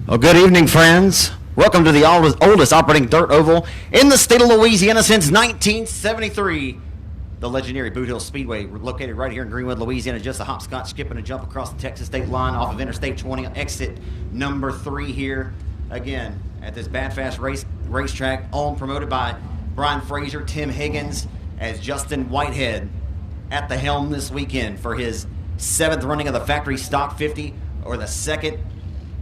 Well, good evening, friends. Welcome to the oldest operating dirt oval in the state of Louisiana since 1973. The legendary Boothill Speedway, located right here in Greenwood, Louisiana, just a hopscotch, skip, and a jump across the Texas state line off of Interstate 20, exit number 3 here. Again, at this Bad Fast racetrack, owned, promoted by Brian Frazier, Tim Higgins, as Justin Whitehead at the helm this weekend for his 7th running of the Factory Stock 50, or the 2nd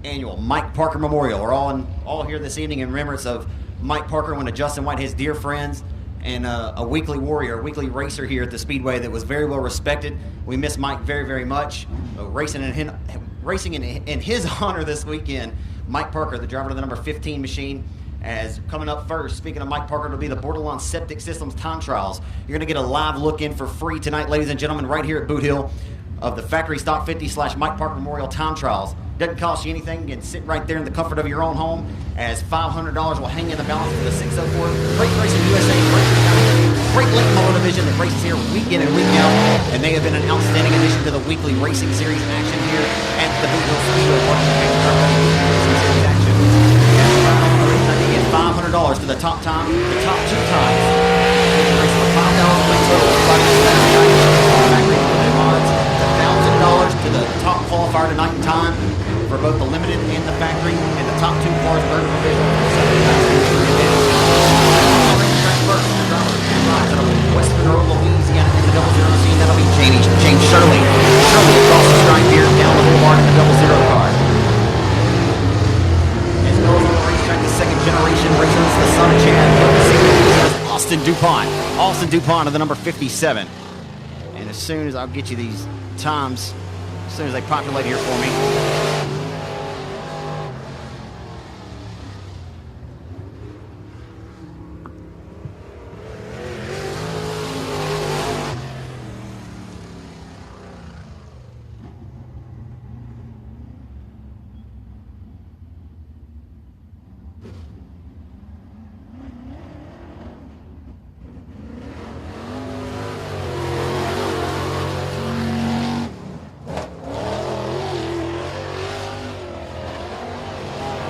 annual Mike Parker Memorial. We're all here this evening in remembrance of Mike Parker, one of Justin Whitehead's dear friends, and a weekly warrior, a weekly racer here at the Speedway that was very well respected. We miss Mike very, very much. Racing in his honor this weekend, Mike Parker, the driver of the number 15 machine, as coming up first, speaking of Mike Parker, it'll be the Borderline Septic Systems time trials. You're going to get a live look in for free tonight, ladies and gentlemen, right here at Boothill, of the Factory Stock 50 / Mike Parker Memorial time trials. Doesn't cost you anything. You can sit right there in the comfort of your own home, as $500 will hang in the balance for the 604 Great Racing USA Great Lake Model Division that races here week in and week out, and they have been an outstanding addition to the weekly racing series action here at the Boothill Speedway. Action. $500 to the top time, the top 2 times. Race for $5,000 total. $1,000 to the top qualifier tonight in time for both the limited and the factory, and the top 2 cars burden provision. Out of West Monroe, Louisiana, in the 00 scene, that'll be James Shirley. Shirley across the stripe here, down the boulevard in the 00 car. As goes on the racetrack, the 2nd generation racers, the son of Chad, Austin DuPont. Austin DuPont of the number 57. And as soon as I'll get you these times, as soon as they populate here for me.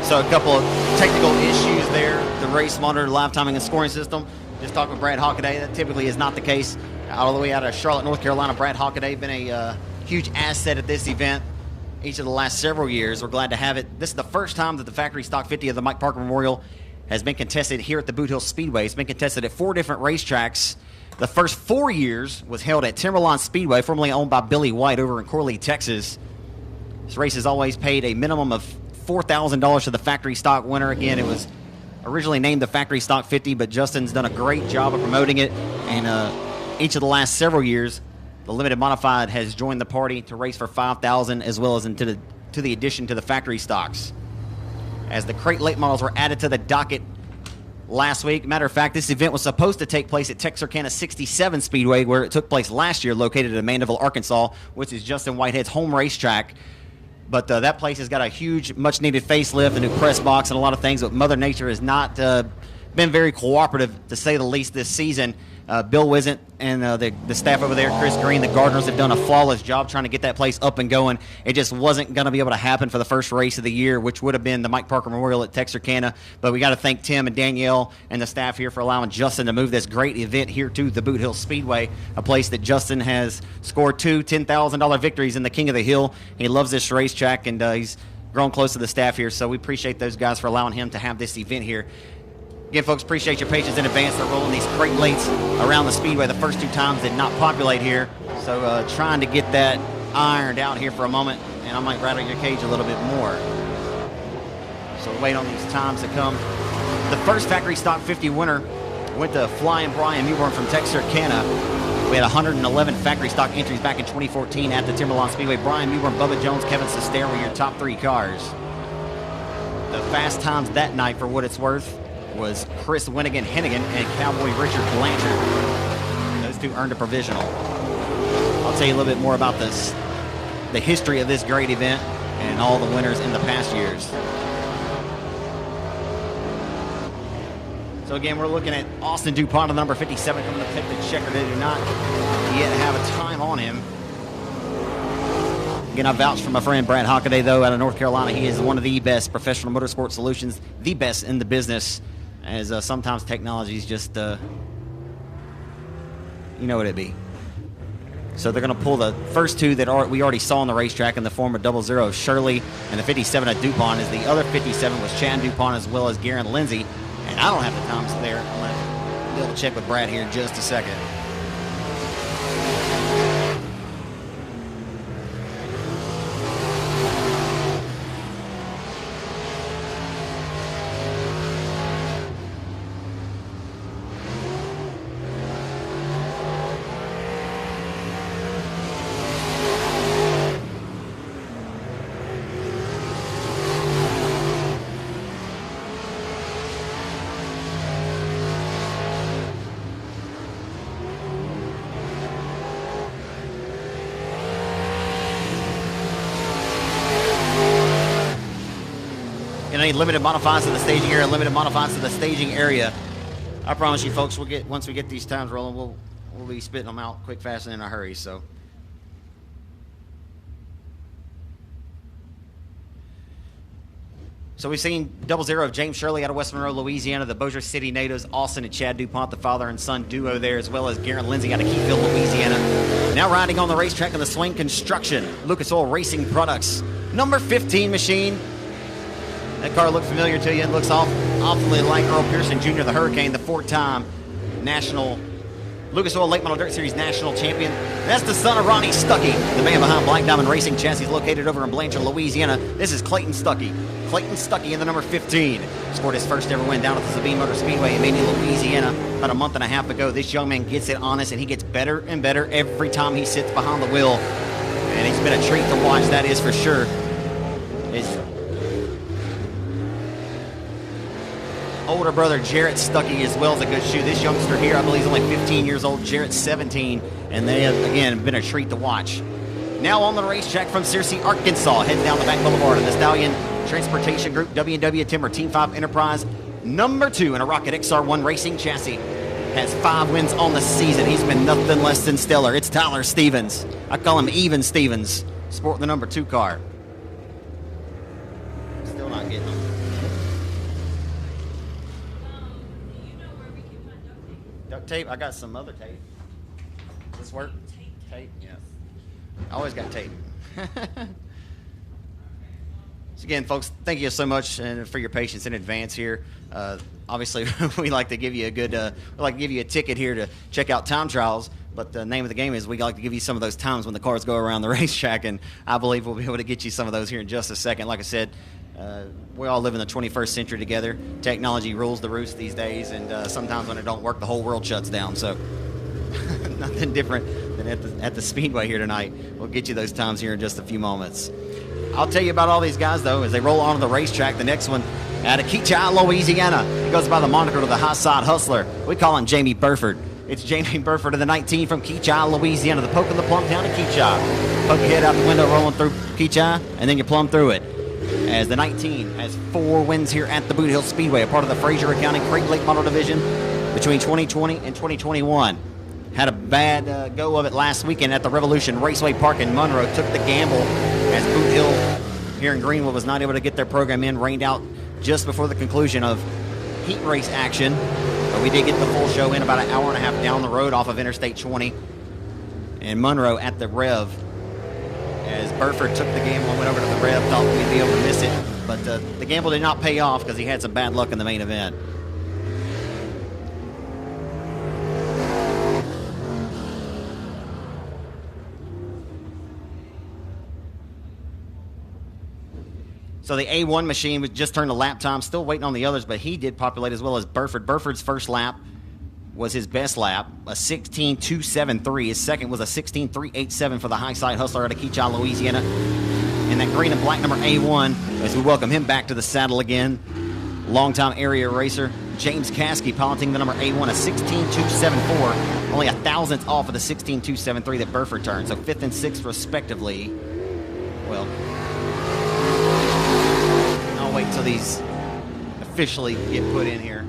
So a couple of technical issues there. The race monitor, live timing, and scoring system. Just talking with Brad Hockaday. That typically is not the case. All the way out of Charlotte, North Carolina, Brad Hockaday been a huge asset at this event each of the last several years. We're glad to have it. This is the first time that the Factory Stock 50 of the Mike Parker Memorial has been contested here at the Boothill Speedway. It's been contested at 4 different racetracks. The first 4 years was held at Timberline Speedway, formerly owned by Billy White over in Corley, Texas. This race has always paid a minimum of $4,000 to the Factory Stock winner. Again, it was originally named the Factory Stock 50, but Justin's done a great job of promoting it. And each of the last several years, the Limited Modified has joined the party to race for $5,000, as well as to the addition to the Factory Stocks. As the crate late models were added to the docket last week. Matter of fact, this event was supposed to take place at Texarkana 67 Speedway, where it took place last year, located in Mandeville, Arkansas, which is Justin Whitehead's home racetrack. But that place has got a huge, much-needed facelift, a new press box, and a lot of things. But Mother Nature has not been very cooperative, to say the least, this season. Bill Wizant and the staff over there, Chris Green, the gardeners, have done a flawless job trying to get that place up and going. It just wasn't going to be able to happen for the first race of the year, which would have been the Mike Parker Memorial at Texarkana. But we got to thank Tim and Danielle and the staff here for allowing Justin to move this great event here to the Boothill Speedway, a place that Justin has scored 2 $10,000 victories in the King of the Hill. He loves this racetrack, and he's grown close to the staff here. So we appreciate those guys for allowing him to have this event here. Again, folks, appreciate your patience in advance. They're rolling these crate lates around the Speedway. The first 2 times did not populate here. So trying to get that ironed out here for a moment, and I might rattle your cage a little bit more. So wait on these times to come. The first Factory Stock 50 winner went to Flying Brian Newborn from Texarkana. We had 111 Factory Stock entries back in 2014 at the Timberline Speedway. Brian Newborn, Bubba Jones, Kevin Sestero were your top 3 cars. The fast times that night, for what it's worth, was Chris Winnigan Hennigan and Cowboy Richard Blanchard. Those 2 earned a provisional. I'll tell you a little bit more about the history of this great event and all the winners in the past years. So again, we're looking at Austin DuPont, number 57, coming to pick the checker. They do not yet have a time on him. Again, I vouch for my friend Brad Hockaday, though, out of North Carolina. He is one of the best professional motorsport solutions, the best in the business, as sometimes technology is just, you know what it be. So they're going to pull the first two that we already saw on the racetrack in the form of 00 Shirley, and the 57 at DuPont, as the other 57 was Chad DuPont as well as Garen Lindsay. And I don't have the times there. I'm going to double check with Brad here in just a second. Any limited modifieds to the staging area, limited modifieds to the staging area. I promise you, folks, once we get these times rolling, we'll be spitting them out quick, fast, and in a hurry. So we've seen 00 of James Shirley out of West Monroe, Louisiana, the Bossier City natives, Austin and Chad DuPont, the father and son duo there, as well as Garen Lindsay out of Keyfield, Louisiana. Now riding on the racetrack in the Swain Construction, Lucas Oil Racing Products, number 15 machine. That car looks familiar to you. It looks awfully like Earl Pearson Jr., the Hurricane, the four-time national Lucas Oil Late Model Dirt Series national champion. That's the son of Ronnie Stuckey, the man behind Black Diamond Racing Chassis, located over in Blanchard, Louisiana. This is Clayton Stuckey. Clayton Stuckey in the number 15. Scored his first ever win down at the Sabine Motor Speedway in Mania, Louisiana, about a month and a half ago. This young man gets it honest, and he gets better and better every time he sits behind the wheel. And it's been a treat to watch, that is for sure. His older brother Jarrett Stuckey as well is a good shoe. This youngster here, I believe, is only 15 years old. Jarrett's 17, and they have, again, been a treat to watch. Now on the racetrack from Searcy, Arkansas, heading down the back boulevard of the Stallion Transportation Group, W&W Timber Team 5 Enterprise, number 2 in a Rocket XR1 racing chassis. Has 5 wins on the season. He's been nothing less than stellar. It's Tyler Stevens. I call him Even Stevens, sporting the number 2 car. Still not getting him. Duct tape? I got some other tape. Does this work? Tape? Yeah. I always got tape. So again, folks, thank you so much for your patience in advance here. Obviously, we like to give you a ticket here to check out time trials. But the name of the game is we like to give you some of those times when the cars go around the racetrack, and I believe we'll be able to get you some of those here in just a second. Like I said, we all live in the 21st century together. Technology rules the roost these days, and sometimes when it don't work, the whole world shuts down. So nothing different than at the Speedway here tonight. We'll get you those times here in just a few moments. I'll tell you about all these guys, though, as they roll onto the racetrack. The next one out of Keachai, Louisiana. He goes by the moniker of the High Side Hustler. We call him Jamie Burford. It's Jamie Burford of the 19 from Keachai, Louisiana. The poke in the plumb down to Keachai. Poke your head out the window, rolling through Keachai, and then you plumb through it. As the 19 has 4 wins here at the Boothill Speedway, a part of the Fraser Accounting Crate Late Model Division between 2020 and 2021. Had a bad go of it last weekend at the Revolution Raceway Park in Monroe. Took the gamble as Boothill here in Greenwood was not able to get their program in. Rained out just before the conclusion of heat race action. But we did get the full show in about an hour and a half down the road off of Interstate 20 in Monroe at the Rev. As Burford took the gamble and went over to the Rev, thought we'd be able to miss it. But the gamble did not pay off because he had some bad luck in the main event. So the A1 machine was just turned a lap time, still waiting on the others, but he did populate as well as Burford. Burford's first lap was his best lap, a 16.273. His second was a 16.387 for the High Side Hustler out of Keachai, Louisiana. And that green and black number A1, as we welcome him back to the saddle again, longtime area racer James Caskey piloting the number A1, a 16.274, only a thousandth off of the 16.273 that Burford turned, so 5th and 6th respectively. Well, I'll wait until these officially get put in here.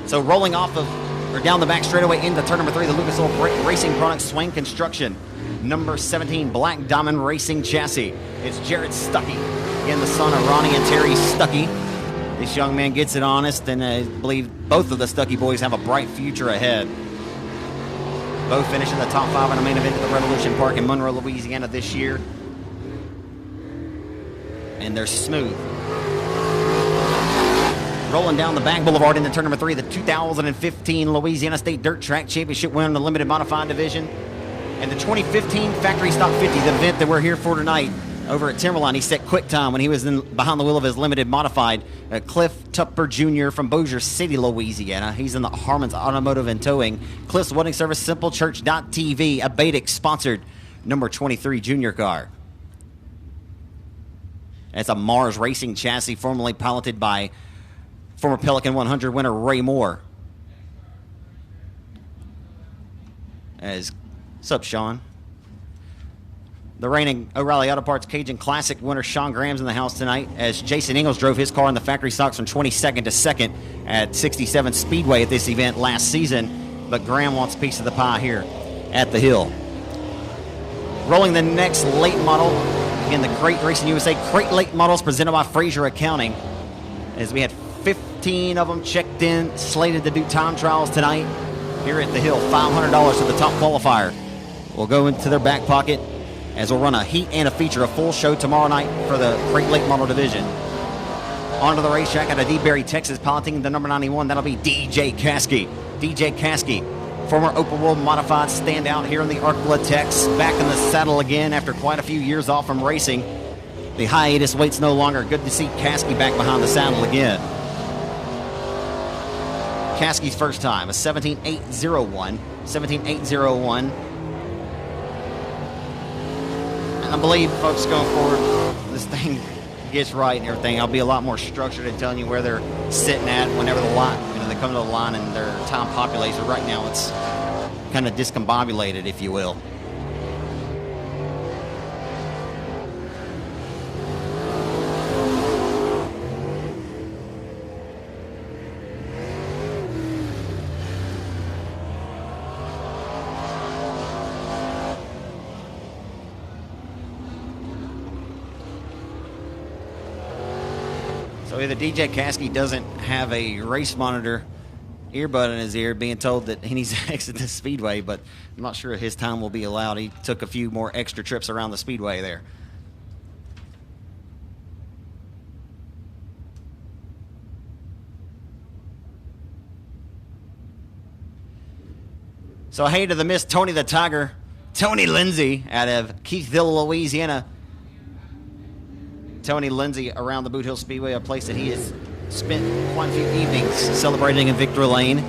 So rolling off of, or down the back straightaway into turn number 3, the Lucas Oil Racing Products Swain Construction. number 17 Black Diamond Racing chassis. It's Jared Stuckey, again the son of Ronnie and Terry Stuckey. This young man gets it honest, and I believe both of the Stuckey boys have a bright future ahead. Both finished in the top 5 in the main event at the Revolution Park in Monroe, Louisiana this year. And they're smooth. Rolling down the back boulevard into turn number 3, the 2015 Louisiana State Dirt Track Championship winner in the limited modified division. And the 2015 Factory Stock 50, the event that we're here for tonight over at Timberline. He set quick time when he was behind the wheel of his limited modified. Cliff Tupper Jr. from Bossier City, Louisiana. He's in the Harmon's Automotive and Towing. Cliff's Wedding Service, SimpleChurch.tv, a Baitic-sponsored number 23 junior car. It's a Mars Racing chassis formerly piloted by former Pelican 100 winner Ray Moore. What's up, Sean? The reigning O'Reilly Auto Parts Cajun Classic winner Sean Graham's in the house tonight, as Jason Ingalls drove his car in the factory stocks from 22nd to 2nd at 67 Speedway at this event last season. But Graham wants a piece of the pie here at the Hill. Rolling the next late model in the Crate Racing USA Crate Late Models presented by Fraser Accounting, as we had 15 of them checked in, slated to do time trials tonight here at the Hill. $500 to the top qualifier will go into their back pocket, as we'll run a heat and a feature, a full show tomorrow night for the Crate Late Model division. Onto the racetrack out of DeBerry, Texas, piloting the number 91. That'll be DJ Caskey. DJ Caskey, former Open World Modified standout here in the Arc Blood Tex, back in the saddle again after quite a few years off from racing. The hiatus waits no longer. Good to see Caskey back behind the saddle again. Caskey's first time, a 17.801. 17.801. And I believe, folks, going forward, this thing gets right and everything, I'll be a lot more structured in telling you where they're sitting at whenever the line, they come to the line and their time populates. But right now, it's kind of discombobulated, if you will. So either DJ Caskey doesn't have a race monitor earbud in his ear, being told that he needs to exit the speedway, but I'm not sure his time will be allowed. He took a few more extra trips around the speedway there. So hey to the Miss Tony the Tiger, Tony Lindsay out of Keithville, Louisiana. Tony Lindsay around the Boothill Speedway, a place that he has spent quite a few evenings celebrating in Victory Lane,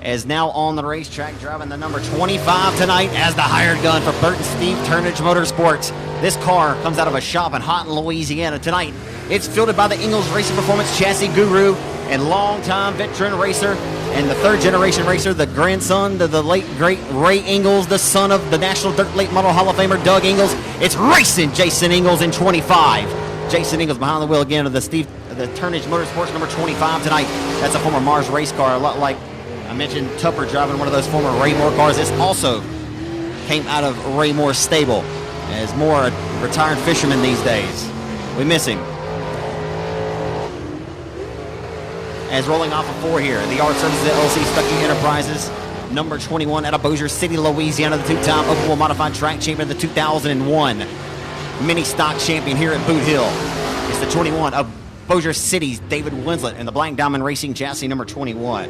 is now on the racetrack driving the number 25 tonight as the hired gun for Bert and Steve Turnage Motorsports. This car comes out of a shop in Houghton, Louisiana. Tonight, it's fielded by the Ingalls Racing Performance chassis guru and longtime veteran racer and the third-generation racer, the grandson of the late, great Ray Ingalls, the son of the National Dirt Late Model Hall of Famer Doug Ingalls. It's racing Jason Ingalls in 25. Jason Ingalls behind the wheel again of the Turnage Motorsports number 25 tonight. That's a former Mars race car, a lot like I mentioned Tupper driving one of those former Ray Moore cars. This also came out of Ray Moore's stable, as Moore, a retired fisherman these days. We miss him. As rolling off of 4 here, the Yard Services LLC Stuckey Enterprises, number 21 out of Bossier City, Louisiana, the two-time Open World Modified Track Champion of the 2001 Mini Stock Champion here at Boot Hill. It's the 21 of Bossier City's David Winslet and the Black Diamond Racing chassis number 21.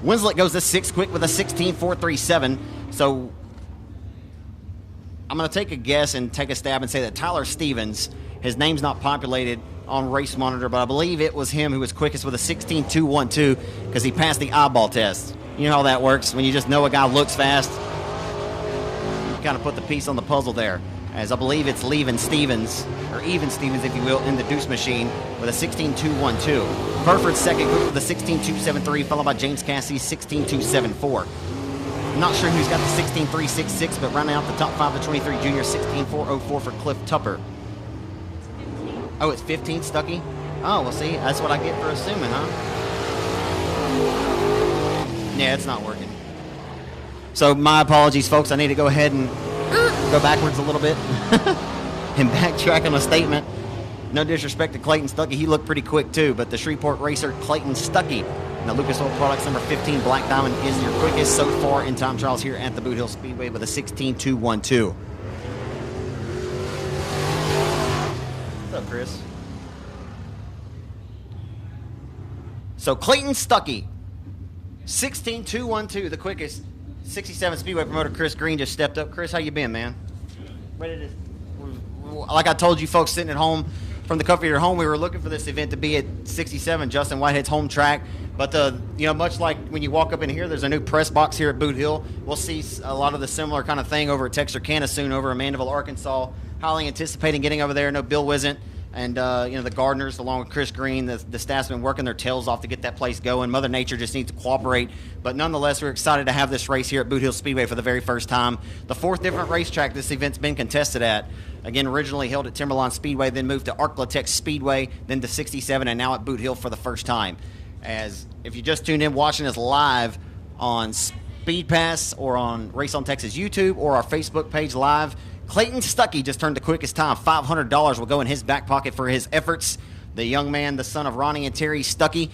Winslet goes to 6 quick with a 16.437. So I'm going to take a guess and take a stab and say that Tyler Stevens, his name's not populated on Race Monitor, but I believe it was him who was quickest with a 16.212 because he passed the eyeball test. You know how that works. When you just know a guy looks fast, you kind of put the piece on the puzzle there. As I believe it's Even Stevens, if you will, in the deuce machine with a 16.212. Burford second quick with a 16.273, followed by James Cassie's 16.274. I'm not sure who's got the 16.366, but rounding out the top 5 of the 23 junior, 16.404 for Cliff Tupper. Oh, it's 15, Stuckey? Oh, well, see, that's what I get for assuming, huh? Yeah, it's not working. So my apologies, folks. I need to go ahead and go backwards a little bit and backtrack on a statement. No disrespect to Clayton Stuckey. He looked pretty quick, too. But the Shreveport racer, Clayton Stuckey, and the Lucas Oil Products number 15 Black Diamond is your quickest so far in time trials here at the Boothill Speedway with a 16.212. What's up, Chris? So Clayton Stuckey, 16.212, the quickest. 67 Speedway promoter Chris Green just stepped up. Chris, how you been, man? Ready to, like I told you folks sitting at home from the comfort of your home, we were looking for this event to be at 67, Justin Whitehead's home track. But, much like when you walk up in here, there's a new press box here at Boot Hill. We'll see a lot of the similar kind of thing over at Texarkana soon over in Mandeville, Arkansas. Highly anticipating getting over there. No Bill Wisent. And, the Gardners, along with Chris Green, the staff's been working their tails off to get that place going. Mother Nature just needs to cooperate. But nonetheless, we're excited to have this race here at Boothill Speedway for the very first time. The fourth different racetrack this event's been contested at. Again, originally held at Timberline Speedway, then moved to Arklatex Speedway, then to 67, and now at Boot Hill for the first time. As if you just tuned in watching us live on Speed Pass or on Race on Texas YouTube or our Facebook page live, Clayton Stuckey just turned the quickest time. $500 will go in his back pocket for his efforts. The young man, the son of Ronnie and Terry Stuckey,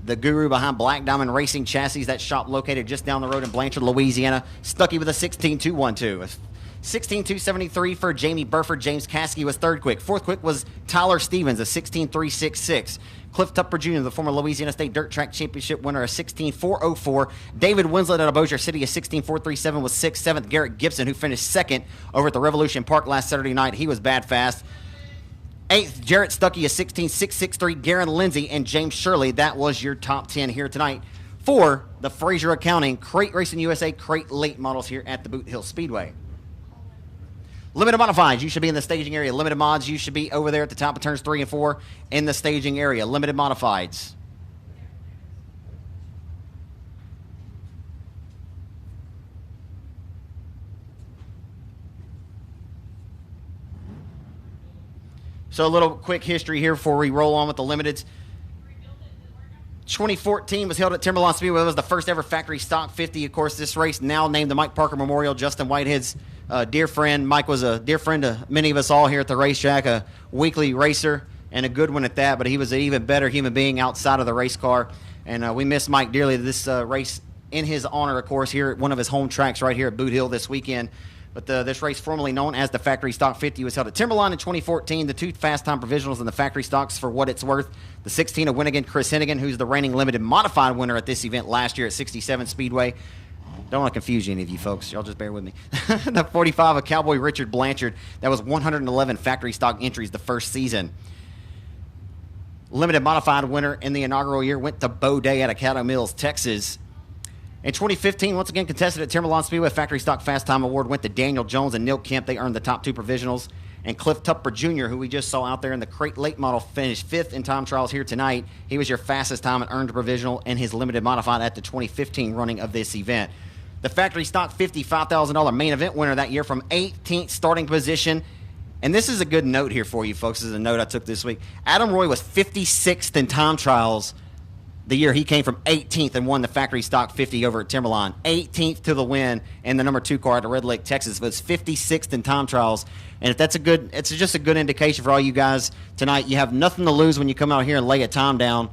the guru behind Black Diamond Racing Chassis, that shop located just down the road in Blanchard, Louisiana. Stuckey with a 16.212. 16.273 for Jamie Burford. James Caskey was third quick. Fourth quick was Tyler Stevens, a 16.366. Cliff Tupper Jr., the former Louisiana State Dirt Track Championship winner, a 16.404. David Winslet out of Bossier City, a 16.437 was sixth. Seventh, Garrett Gibson, who finished second over at the Revolution Park last Saturday night. He was bad fast. Eighth, Jarrett Stuckey, a 16.663. Garen Lindsay and James Shirley. That was your top 10 here tonight for the Fraser Accounting Crate Racing USA Crate Late Models here at the Boot Hill Speedway. Limited modifieds, you should be in the staging area. Limited mods, you should be over there at the top of turns 3 and 4 in the staging area. Limited modifieds. So a little quick history here before we roll on with the limiteds. 2014 was held at Timberline Speedway. It was the first ever factory stock 50. Of course, this race now named the Mike Parker Memorial. Justin Whitehead's dear friend. Mike was a dear friend to many of us all here at the racetrack, a weekly racer and a good one at that, but he was an even better human being outside of the race car. And we miss Mike dearly. This race in his honor, of course, here at one of his home tracks right here at Boot Hill this weekend. But this race, formerly known as the Factory Stock 50, was held at Timberline in 2014. The two fast time provisionals in the factory stocks, for what it's worth. The 16 of Winnigan, Chris Hennigan, who's the reigning limited modified winner at this event last year at 67 Speedway. Don't want to confuse any of you folks. Y'all just bear with me. The 45 of Cowboy Richard Blanchard. That was 111 factory stock entries the first season. Limited modified winner in the inaugural year went to Bo Day out of Caddo Mills, Texas. In 2015, once again contested at Timberline Speedway, Factory Stock Fast Time Award went to Daniel Jones and Neil Kemp. They earned the top two provisionals. And Cliff Tupper Jr., who we just saw out there in the crate late model, finished fifth in time trials here tonight. He was your fastest time and earned a provisional in his limited modified at the 2015 running of this event. The Factory Stock 50 $5,000 main event winner that year from 18th starting position. And this is a good note here for you folks. This is a note I took this week. Adam Roy was 56th in time trials the year he came from 18th and won the Factory Stock 50 over at Timberline. 18th to the win in the number 2 car at Red Lake, Texas. But it's 56th in time trials. And if that's it's just a good indication for all you guys tonight. You have nothing to lose when you come out here and lay a time down.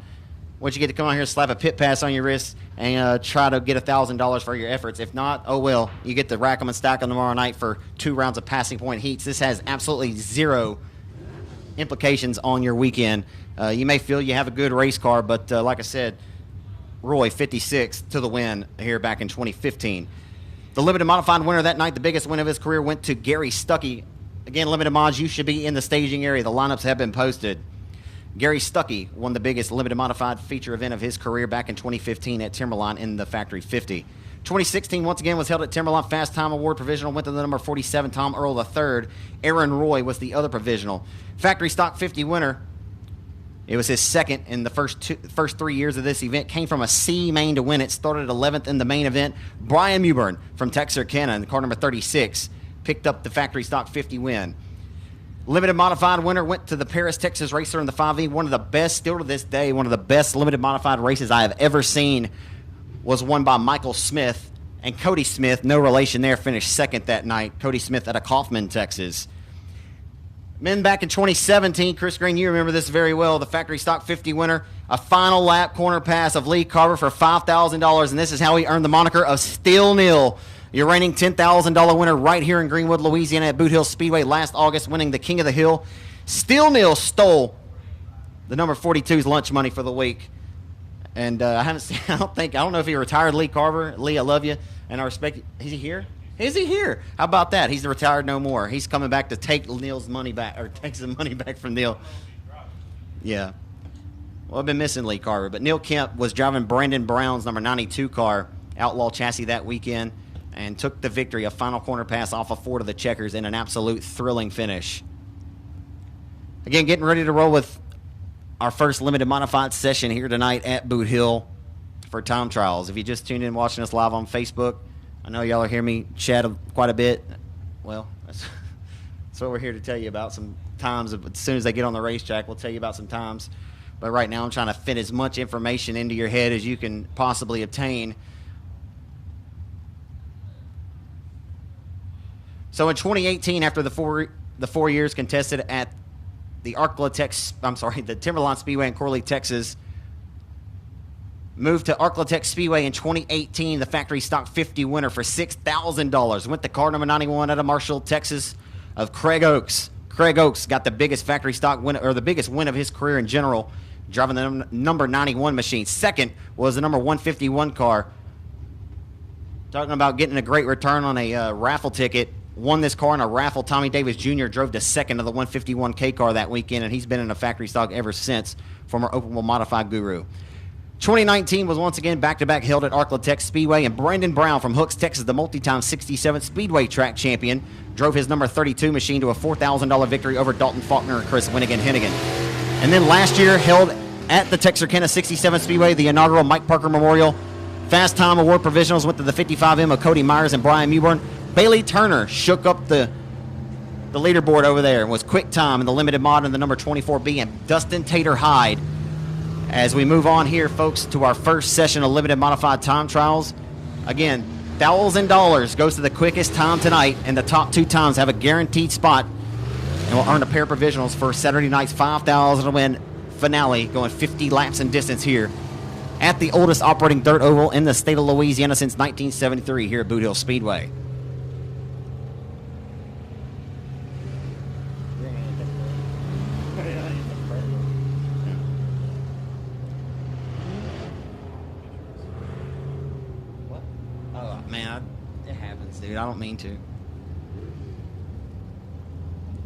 Once you get to come out here and slap a pit pass on your wrist and try to get $1,000 for your efforts. If not, oh well. You get to rack them and stack them tomorrow night for 2 rounds of passing point heats. This has absolutely zero implications on your weekend. You may feel you have a good race car, but like I said, Roy 56th to the win here back in 2015. The limited modified winner that night, the biggest win of his career, went to Gary Stuckey. Again, limited mods, you should be in the staging area. The lineups have been posted. Gary Stuckey won the biggest limited modified feature event of his career back in 2015 at Timberline in the Factory 50. 2016, once again, was held at Timberline Fast Time Award provisional. Went to the number 47, Tom Earl III. Aaron Roy was the other provisional. Factory Stock 50 winner. It was his second in the first 3 years of this event. Came from a C main to win it. Started 11th in the main event. Brian Mewburn from Texarkana in car number 36 picked up the Factory Stock 50 win. Limited modified winner went to the Paris, Texas racer in the 5E. One of the best, still to this day, one of the best limited modified races I have ever seen. was won by Michael Smith, and Cody Smith, no relation there, finished second that night. Cody Smith out of Kaufman, Texas. Men back in 2017, Chris Green, you remember this very well, the Factory Stock 50 winner, a final lap corner pass of Lee Carver for $5,000, and this is how he earned the moniker of Steel Neal. Your reigning $10,000 winner right here in Greenwood, Louisiana at Boothill Speedway last August, winning the King of the Hill. Steel Neal stole the number 42's lunch money for the week. And I haven't seen, I don't know if he retired Lee Carver. Lee, I love you, and I respect you. Is he here? Is he here? How about that? He's retired no more. He's coming back to take Neal's money back, or take some money back from Neal. Yeah. Well, I've been missing Lee Carver, but Neal Kemp was driving Brandon Brown's number 92 car, Outlaw chassis that weekend, and took the victory, a final corner pass off of 4 to the checkers in an absolute thrilling finish. Again, getting ready to roll with our first limited modified session here tonight at Boot Hill for time trials. If you just tuned in watching us live on Facebook, I know y'all are hearing me chat quite a bit. Well, that's what we're here to tell you about. Some times, as soon as they get on the racetrack, we'll tell you about some times. But right now I'm trying to fit as much information into your head as you can possibly obtain. So in 2018, after the four years contested at the the Timberline Speedway in Corley, Texas, moved to Arklatex Speedway in 2018, the Factory Stock 50 winner for $6,000. Went to car number 91 out of Marshall, Texas, of Craig Oakes. Craig Oakes got the biggest Factory Stock win, or the biggest win of his career in general, driving the number 91 machine. Second was the number 151 car. Talking about getting a great return on a raffle ticket. Won this car in a raffle. Tommy Davis Jr. drove to second of the 151K car that weekend, and he's been in a Factory Stock ever since, former open wheel modified guru. 2019 was once again back-to-back held at Arklatex Speedway, and Brandon Brown from Hooks, Texas, the multi-time 67th Speedway track champion, drove his number 32 machine to a $4,000 victory over Dalton Faulkner and Chris Winnigan-Hennigan. And then last year, held at the Texarkana 67th Speedway, the inaugural Mike Parker Memorial Fast Time Award provisionals went to the 55M of Cody Myers and Brian Mewburn. Bailey Turner shook up the leaderboard over there and was quick time in the limited mod in the number 24B, and Dustin Tater Hyde. As we move on here, folks, to our first session of limited modified time trials. Again, $1,000 goes to the quickest time tonight, and the top 2 times have a guaranteed spot and will earn a pair of provisionals for Saturday night's $5,000 to win finale, going 50 laps in distance here at the oldest operating dirt oval in the state of Louisiana since 1973 here at Boothill Speedway. Man, it happens, dude. I don't mean to.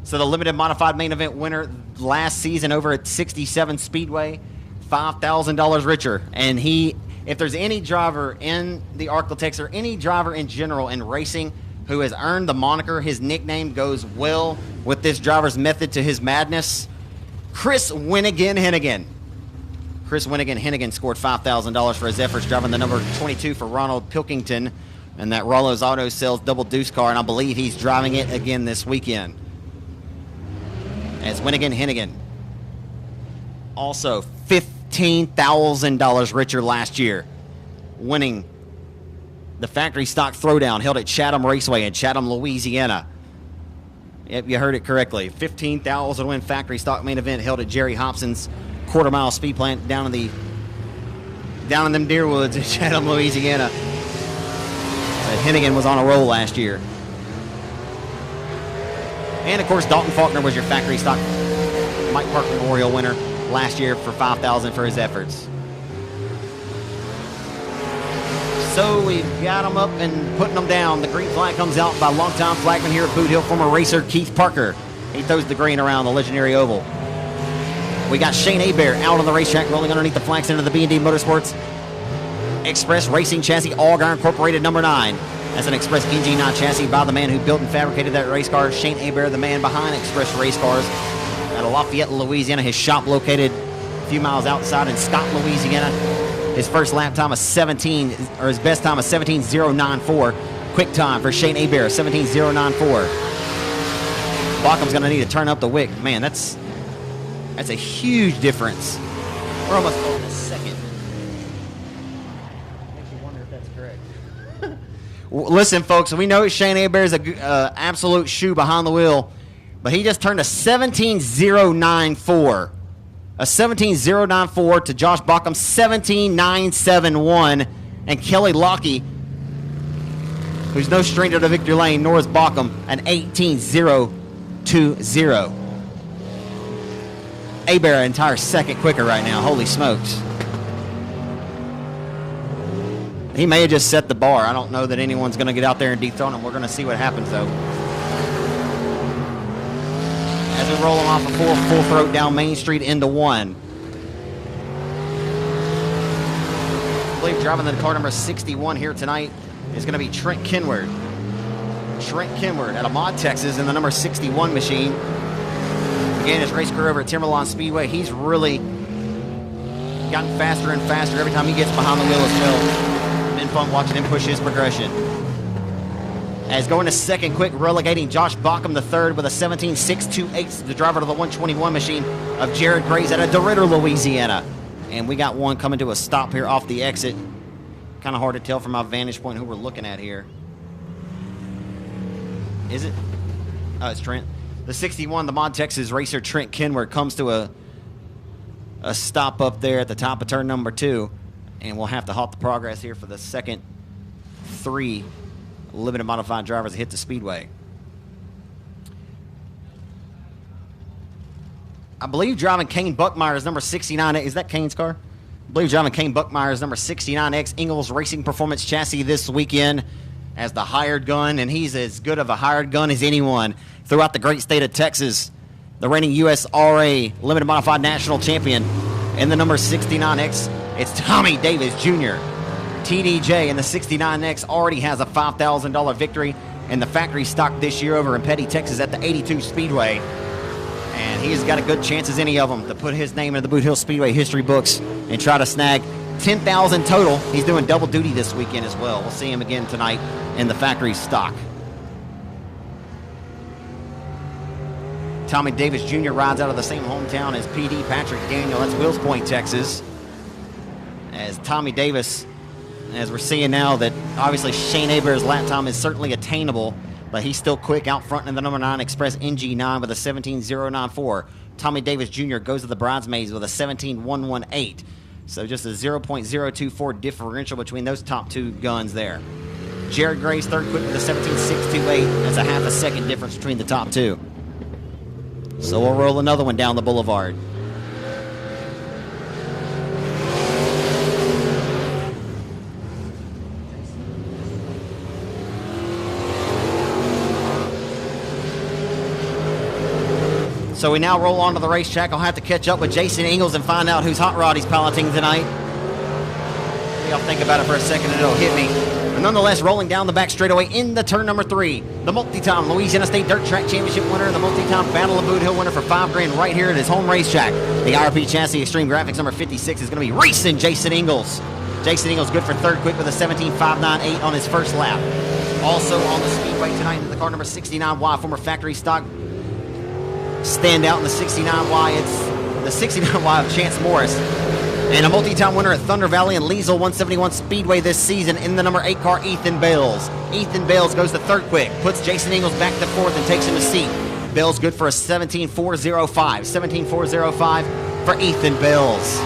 So the limited modified main event winner last season over at 67 Speedway, $5,000 richer. And if there's any driver in the Arklatex or any driver in general in racing who has earned the moniker, his nickname goes well with this driver's method to his madness, Chris Winnigan-Hennigan. Chris Winnigan-Hennigan scored $5,000 for his efforts driving the number 22 for Ronald Pilkington and that Rollo's Auto Sales double deuce car, and I believe he's driving it again this weekend. As Winnigan-Hennigan, also $15,000 richer last year, winning the Factory Stock Throwdown held at Chatham Raceway in Chatham, Louisiana. Yep, you heard it correctly. $15,000 win Factory Stock main event held at Jerry Hobson's quarter-mile speed plant down in them deer woods in Chatham, Louisiana. But Hennigan was on a roll last year. And, of course, Dalton Faulkner was your Factory Stock Mike Parker Memorial winner last year for $5,000 for his efforts. So we've got them up and putting them down. The green flag comes out by longtime flagman here at Boot Hill, former racer Keith Parker. He throws the green around the legendary oval. We got Shane Hebert out on the racetrack, rolling underneath the flags into the B&D Motorsports Express Racing Chassis, Allgaier Incorporated number 9. That's an Express NG9 chassis by the man who built and fabricated that race car, Shane Hebert, the man behind Express Race Cars out of Lafayette, Louisiana. His shop located a few miles outside in Scott, Louisiana. His first lap time of his best time of 17.094. Quick time for Shane Hebert, 17.094. Baucom's going to need to turn up the wick. Man, that's a huge difference. We're almost over a second. Makes you wonder Listen, folks, we know Shane Hebert's an absolute shoe behind the wheel, but he just turned a 17.094. A 17.094 to Josh Bauckham, 17.971. And Kelly Lockey, who's no stranger to victory lane, nor is Bauckham, an 18.020. Hebert an entire second quicker right now. Holy smokes. He may have just set the bar. I don't know that anyone's going to get out there and dethrone him. We're going to see what happens, though. As we roll him off a full throat down Main Street into 1. I believe driving the car number 61 here tonight is going to be Trent Kenward. Trent Kenward out of Mod, Texas in the number 61 machine. Again, his race career over at Timberlawn Speedway. He's really gotten faster and faster every time he gets behind the wheel as well. Been fun watching him push his progression. As going to second quick, relegating Josh Bauckham the third with a 17.628, the driver to the 121 machine of Jared Graves out of DeRidder, Louisiana. And we got one coming to a stop here off the exit. Kind of hard to tell from my vantage point who we're looking at here. Is it? Oh, it's Trent. The 61, the Mod Texas racer Trent Kenward comes to a stop up there at the top of turn number 2. And we'll have to halt the progress here for the second 3 limited modified drivers that hit the speedway. I believe driving Kane Buckmeyer's number 69. Is that Kane's car? I believe driving Kane Buckmeyer's number 69X Ingalls Racing Performance chassis this weekend as the hired gun, and he's as good of a hired gun as anyone throughout the great state of Texas. The reigning USRA limited modified national champion in the number 69X. It's Tommy Davis Jr. TDJ in the 69X already has a $5,000 victory in the factory stock this year over in Petty, Texas at the 82 Speedway. And he's got a good chance as any of them to put his name in the Boothill Speedway history books and try to snag $10,000 total. He's doing double duty this weekend as well. We'll see him again tonight in the factory stock. Tommy Davis Jr. rides out of the same hometown as PD Patrick Daniel. That's Wills Point, Texas. As Tommy Davis, as we're seeing now that obviously Shane Hebert's lap time is certainly attainable, but he's still quick out front in the number 9 Express NG9 with a 17.094. Tommy Davis Jr. goes to the bridesmaids with a 17.118. So just a 0.024 differential between those top 2 guns there. Jared Graves third quick with a 17.628. That's a half a second difference between the top 2. So we'll roll another one down the boulevard. So we now roll onto the racetrack. I'll have to catch up with Jason Ingalls and find out whose hot rod he's piloting tonight. Maybe I'll think about it for a second and it'll hit me. But nonetheless, rolling down the back straightaway into turn number 3. The multi-time Louisiana State Dirt Track Championship winner, the multi-time Battle of Boot Hill winner for $5,000 right here at his home racetrack. The IRP Chassis Extreme Graphics number 56 is going to be racing Jason Ingalls. Jason Ingalls good for third quick with a 17.598 on his first lap. Also on the speedway tonight in the car number 69Y, former factory stock standout in the 69Y. It's the 69Y of Chance Morris. And a multi-time winner at Thunder Valley and Leesville 171 Speedway this season in the number 8 car, Ethan Bales. Ethan Bales goes to third quick, puts Jason Ingalls back to fourth and takes him a seat. Bales good for a 17.405. 17.405 for Ethan Bales.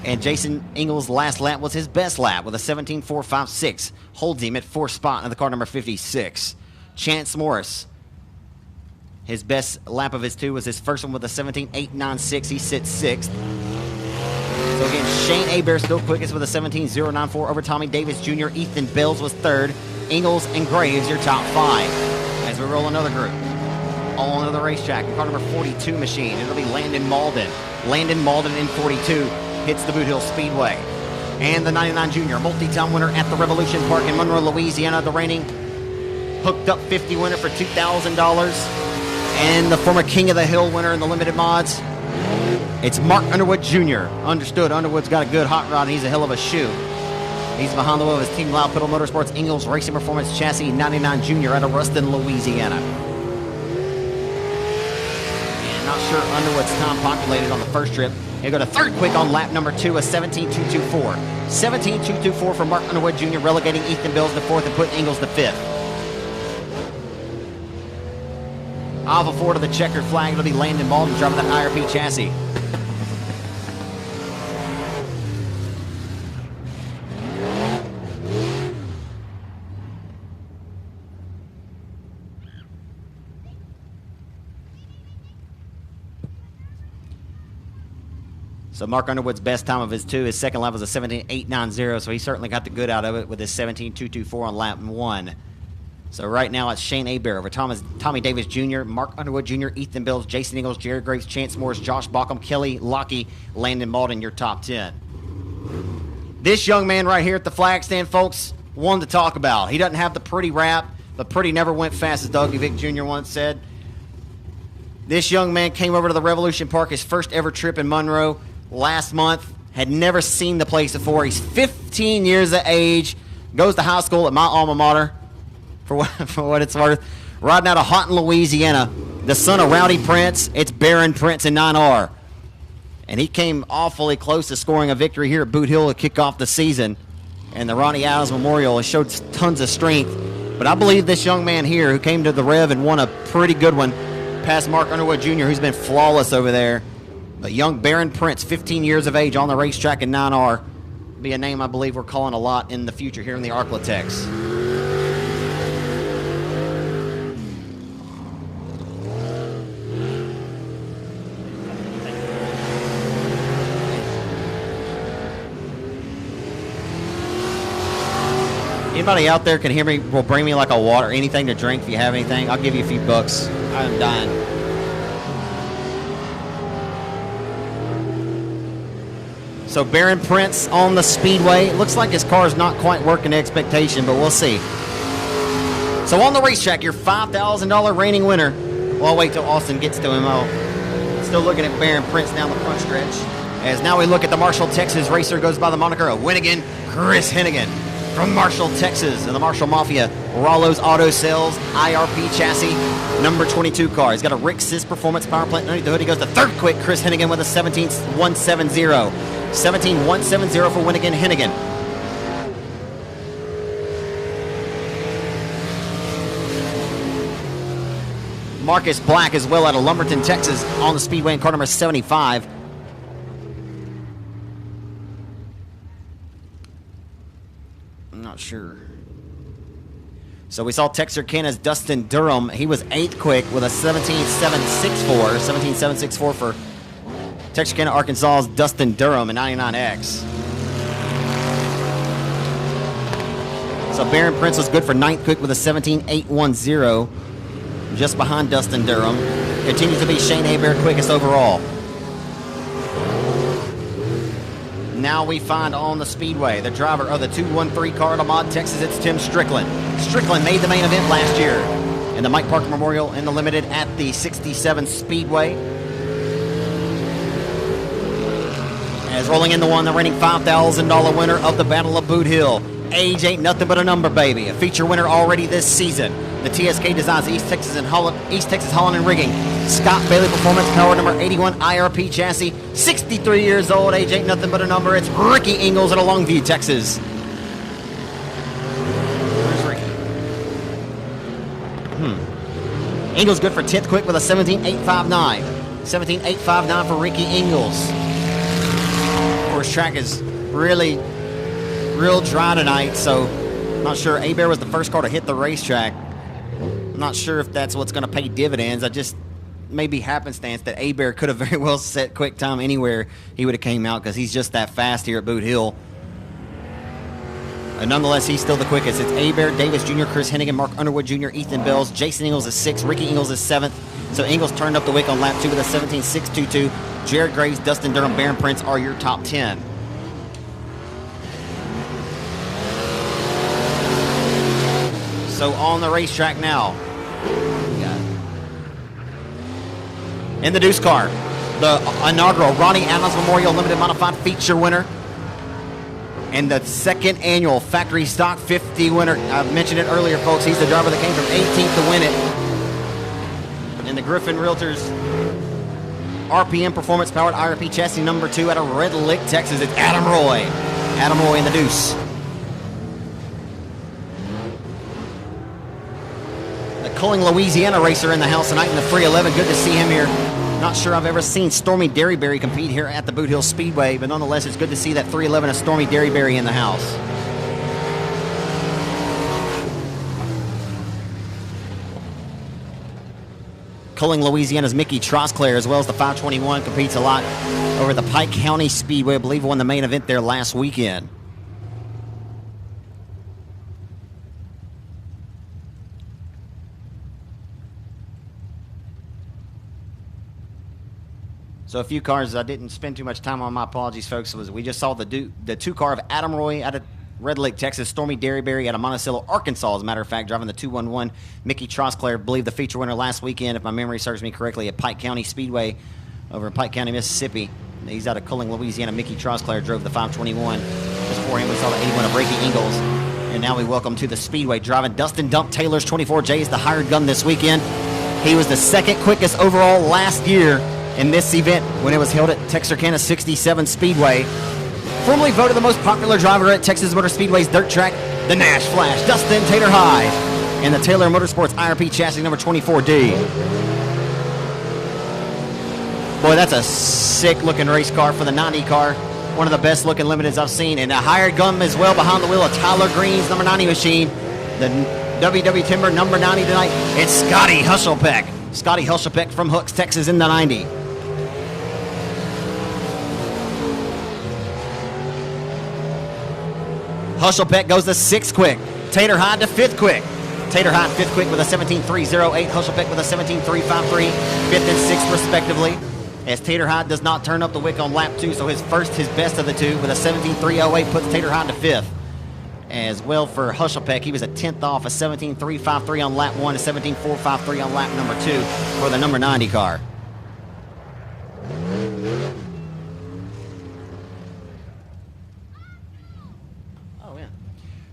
And Jason Ingalls' last lap was his best lap with a 17.456. Holds him at fourth spot in the car number 56. Chance Morris, his best lap of his 2 was his first one with a 17.896. He sits sixth. So again, Shane Hebert still quickest with a 17.094 over Tommy Davis Jr. Ethan Bales was third. Ingalls and Graves your top 5. As we roll another group. All on the racetrack. In car number 42 machine. It'll be Landon Malden. Landon Malden in 42 hits the Boothill Speedway. And the 99 Junior multi-time winner at the Revolution Park in Monroe, Louisiana. The reigning hooked up 50 winner for $2,000. And the former King of the Hill winner in the limited mods. It's Mark Underwood Jr. Understood, Underwood's got a good hot rod and he's a hell of a shoe. He's behind the wheel of his Team Loud Pedal Motorsports Ingalls Racing Performance Chassis 99 Jr. out of Ruston, Louisiana. And Not sure Underwood's time populated on the first trip. He'll go to third quick on lap number 2, a 17.224. 17.224 for Mark Underwood Jr., relegating Ethan Bills to fourth and putting Ingles to fifth. Alpha 4 to the checkered flag. It'll be Landon Malden driving that IRP chassis. So Mark Underwood's best time of his second lap was a 17.890, so he certainly got the good out of it with his 17.224 on lap 1. So right now it's Shane Hebert over Tommy Davis Jr., Mark Underwood Jr., Ethan Bills, Jason Ingles, Jared Graves, Chance Morris, Josh Bauckham, Kelly Lockie, Landon Malden, your top 10. This young man right here at the flag stand, folks, one to talk about. He doesn't have the pretty rap, but pretty never went fast, as Dougie Vick Jr. once said. This young man came over to the Revolution Park, his first ever trip in Monroe last month, had never seen the place before. He's 15 years of age, goes to high school at my alma mater, for what it's worth, riding out of Houghton, Louisiana, the son of Rowdy Prince. It's Baron Prince in 9R. And he came awfully close to scoring a victory here at Boot Hill to kick off the season. And the Ronnie Adams Memorial has showed tons of strength. But I believe this young man here, who came to the Rev and won a pretty good one, past Mark Underwood Jr., who's been flawless over there. But young Baron Prince, 15 years of age, on the racetrack in 9R, be a name I believe we're calling a lot in the future here in the Arklatex. Anybody out there can hear me, will bring me like a water, anything to drink if you have anything. I'll give you a few bucks. I'm dying. So Baron Prince on the speedway. Looks like his car's not quite working to expectation, but we'll see. So on the racetrack, your $5,000 reigning winner. Well, I'll wait till Austin gets to him. Still looking at Baron Prince down the front stretch. As now we look at the Marshall, Texas racer, goes by the moniker of Winnigan, Chris Hennigan. From Marshall, Texas, and the Marshall Mafia, Rollo's Auto Sales, IRP chassis, number 22 car. He's got a Rick Sis Performance power plant underneath the hood. He goes to third quick, Chris Hennigan with a 17.170. 17.170 for Winnigan Hennigan. Marcus Black as well out of Lumberton, Texas, on the speedway in car number 75. Not sure. So we saw Texarkana's Dustin Durham. He was 8th quick with a 17.764. 17.764 for Texarkana, Arkansas's Dustin Durham in 99X. So Baron Prince was good for 9th quick with a 17.810. Just behind Dustin Durham. Continues to be Shane Hebert quickest overall. Now we find on the speedway the driver of the 213 car to Mod Texas. It's Tim Strickland. Strickland made the main event last year in the Mike Parker Memorial in the Limited at the 67 Speedway. As rolling in the one, the reigning $5,000 winner of the Battle of Boot Hill. Age ain't nothing but a number, baby. A feature winner already this season. The TSK Designs East Texas Holland and Rigging. Scott Bailey Performance Power number 81 IRP chassis. 63 years old. Age ain't nothing but a number. It's Ricky Ingles out of Longview, Texas. Where's Ricky? Ingles good for 10th quick with a 17.859. 17.859 for Ricky Ingles. Of course, track is real dry tonight, so I'm not sure. Hebert was the first car to hit the racetrack. I'm not sure if that's what's going to pay dividends. I just maybe happenstance that Hebert could have very well set quick time anywhere he would have came out, because he's just that fast here at Boot Hill. But nonetheless, he's still the quickest. It's Hebert, Davis Jr., Chris Hennigan, Mark Underwood Jr., Ethan Bills, Jason Ingles is 6th, Ricky Ingles is 7th. So Ingles turned up the wick on lap 2 with a 17.622. Jared Graves, Dustin Durham, Baron Prince are your top 10. So on the racetrack now, in the deuce car, the inaugural Ronnie Adams Memorial Limited Modified Feature winner, and the second annual Factory Stock 50 winner. I mentioned it earlier, folks. He's the driver that came from 18th to win it. And the Griffin Realtors RPM performance-powered IRP chassis number 2 out of Red Lick, Texas. It's Adam Roy. Adam Roy in the deuce. The Culling, Louisiana racer in the house tonight in the 311. Good to see him here. Not sure I've ever seen Stormy Derryberry compete here at the Boothill Speedway, but nonetheless, it's good to see that 311 of Stormy Derryberry in the house. Culling, Louisiana's Mickey Trosclair, as well as the 521, competes a lot over the Pike County Speedway. I believe won the main event there last weekend. So a few cars I didn't spend too much time on. My apologies, folks. We just saw the 2 car of Adam Roy out of Red Lake, Texas. Stormy Derryberry out of Monticello, Arkansas, as a matter of fact, driving the 211. Mickey Trosclair, I believe the feature winner last weekend, if my memory serves me correctly, at Pike County Speedway over in Pike County, Mississippi. He's out of Culling, Louisiana. Mickey Trosclair drove the 521. Just before him, we saw the 81 of Breaking Eagles. And now we welcome to the Speedway, driving Dustin Dump Taylor's 24J's, the hired gun this weekend. He was the second quickest overall last year in this event when it was held at Texarkana 67 Speedway. Formerly voted the most popular driver at Texas Motor Speedway's dirt track, the Nash Flash, Dustin Taylor High, and the Taylor Motorsports IRP chassis number 24D. Boy, that's a sick-looking race car for the 90 car. One of the best-looking limiteds I've seen. And a hired gun as well behind the wheel of Tyler Green's number 90 machine. The WW Timber number 90 tonight. It's Scotty Hushelpeck. Scotty Hushelpeck from Hooks, Texas in the 90. Hushelpeck goes to 6th quick. Tater High to 5th quick. Tater High 5th quick with a 17.308. Hushelpeck with a 17.353. 5th and 6th respectively. As Tater High does not turn up the wick on lap 2, so his best of the 2 with a 17.308 puts Tater High to 5th. As well for Hushelpeck, he was a 10th off, a 17.353 on lap 1, a 17.453 on lap number 2 for the number 90 car.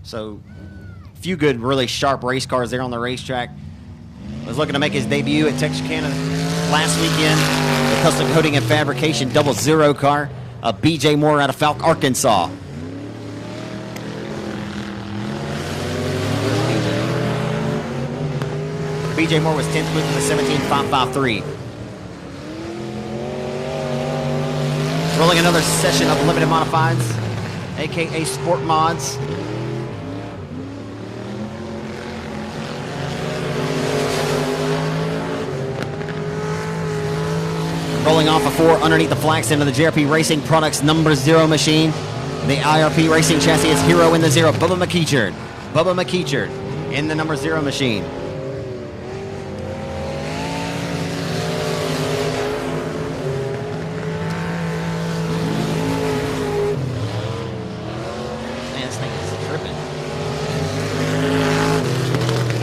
So, few good, really sharp race cars there on the racetrack. Was looking to make his debut at Texarkana last weekend. The custom coating and fabrication 00 car, a BJ Moore out of Falk, Arkansas. BJ Moore was 10th quick with a 17.553. Rolling another session of limited modifieds, aka sport mods. Rolling off a 4 underneath the flags into the JRP Racing Products number 0 machine. The IRP Racing chassis is Hero in the 0. Bubba McEachard. Bubba McEachard in the number 0 machine. Man, this thing is tripping.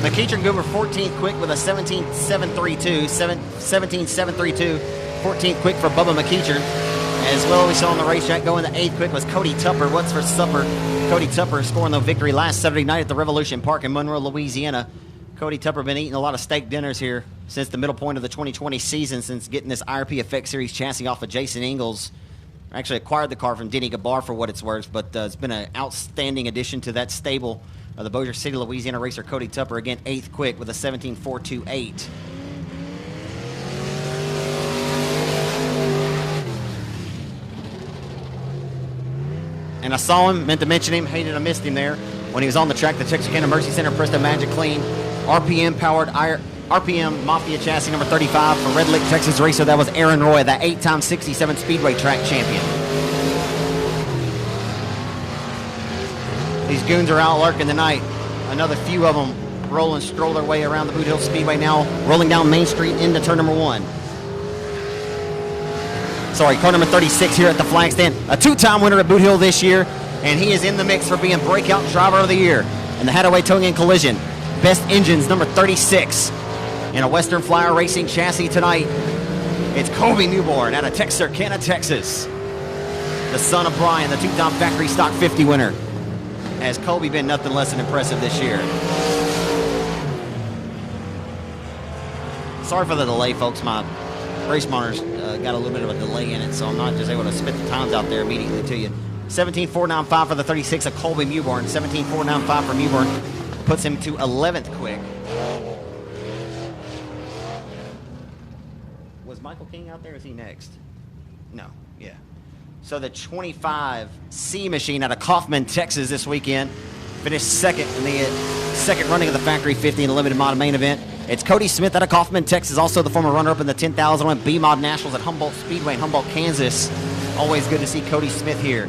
McEachard go over 14th quick with a 17.732. 17.732. 14th quick for Bubba McEachard. As well, we saw on the racetrack going the 8th quick was Cody Tupper. What's for supper? Cody Tupper scoring the victory last Saturday night at the Revolution Park in Monroe, Louisiana. Cody Tupper been eating a lot of steak dinners here since the middle point of the 2020 season, since getting this IRP Effect Series chassis off of Jason Ingalls. Actually acquired the car from Denny Gabar for what it's worth, but it's been an outstanding addition to that stable of the Bossier City, Louisiana racer Cody Tupper. Again, 8th quick with a 17.428. And I saw him, meant to mention him, hated I missed him there. When he was on the track, the Texarkana Mercy Center Presto Magic Clean, RPM-powered RPM Mafia chassis number 35 for Red Lick, Texas racer. That was Aaron Roy, that 8-time 67 Speedway track champion. These goons are out lurking tonight. Another few of them stroll their way around the Boothill Speedway now, rolling down Main Street into turn number 1. Sorry, car number 36 here at the flag stand. A 2-time winner at Boothill this year, and he is in the mix for being Breakout Driver of the Year in the Hadaway Towing and Collision. Best Engines, number 36. In a Western Flyer Racing chassis tonight, it's Colby Newborn out of Texarkana, Texas. The son of Brian, the 2-time factory stock 50 winner. Has Colby been nothing less than impressive this year. Sorry for the delay, folks. My race monitor's got a little bit of a delay in it, so I'm not just able to spit the times out there immediately to you. 17.495 for the 36 of Colby Mewborn. 17.495 for Mewborn puts him to 11th quick. Was Michael King out there? Is he next? No. Yeah. So the 25C machine out of Kaufman, Texas this weekend finished second in the second running of the Factory 50 in the limited mod main event. It's Cody Smith out of Kaufman, Texas, also the former runner-up in the 10,001 B-Mod Nationals at Humboldt Speedway in Humboldt, Kansas. Always good to see Cody Smith here.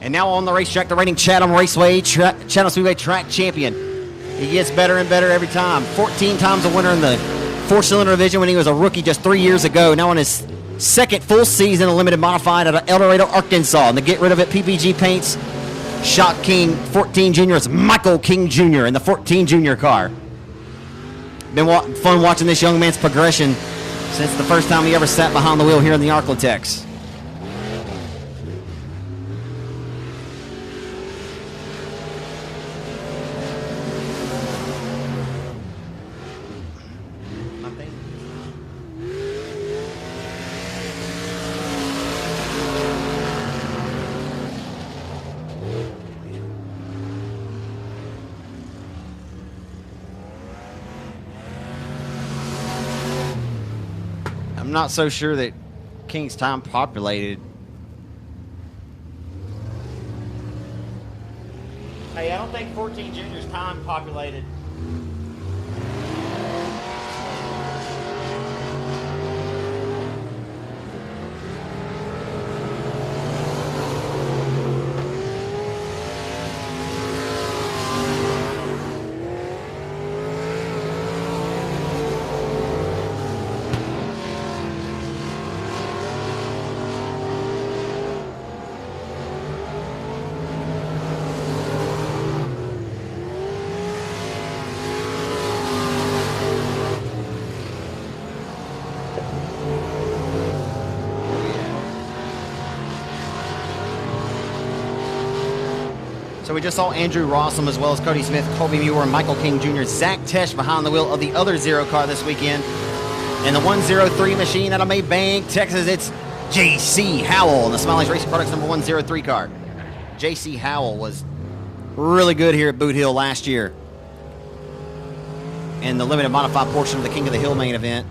And now on the racetrack, the reigning Chatham Speedway track champion. He gets better and better every time. 14 times a winner in the four-cylinder division when he was a rookie just 3 years ago. Now on his second full season of limited modified out of El Dorado, Arkansas. And to get rid of it, PPG paints Shot King 14 Jr. It's Michael King Jr. in the 14 Jr. car. Been fun watching this young man's progression since the first time he ever sat behind the wheel here in the Arklatex. I'm not so sure that King's time populated. Hey, I don't think 14 Junior's time populated. So we just saw Andrew Rossum as well as Cody Smith, Colby Muir, and Michael King Jr. Zach Tesh behind the wheel of the other Zero car this weekend. And the 103 machine out of Maybank, Texas, it's J.C. Howell in the Smiley's Racing Products number 103 car. J.C. Howell was really good here at Boothill last year in the limited modified portion of the King of the Hill main event.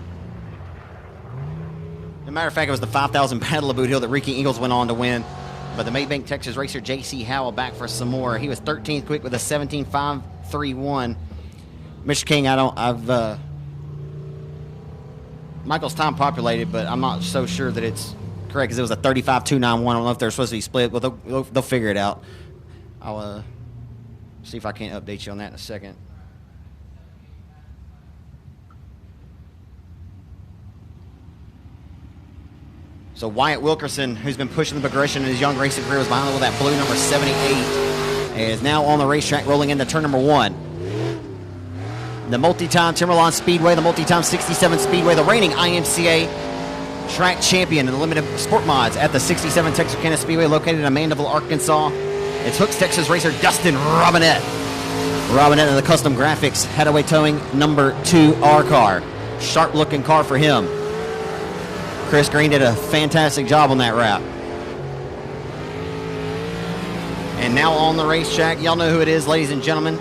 As a matter of fact, it was the 5,000 Battle of Boothill that Ricky Ingles went on to win. But the Maybank, Texas racer J.C. Howell back for some more. He was 13th quick with a 17.531. Mr. King, Michael's time populated, but I'm not so sure that it's correct because it was a 35.291. I don't know if they're supposed to be split, but they'll figure it out. I'll see if I can't update you on that in a second. So Wyatt Wilkerson, who's been pushing the progression in his young racing career, was behind with that blue number 78, and is now on the racetrack rolling into turn number 1. The multi-time Timberline Speedway, the multi-time 67 Speedway, the reigning IMCA track champion in the limited sport mods at the 67 Texarkana Speedway located in Mandeville, Arkansas. It's Hooks, Texas racer Dustin Robinette. Robinette in the custom graphics Hadaway Towing number 2R car. Sharp-looking car for him. Chris Green did a fantastic job on that wrap. And now on the racetrack, y'all know who it is, ladies and gentlemen.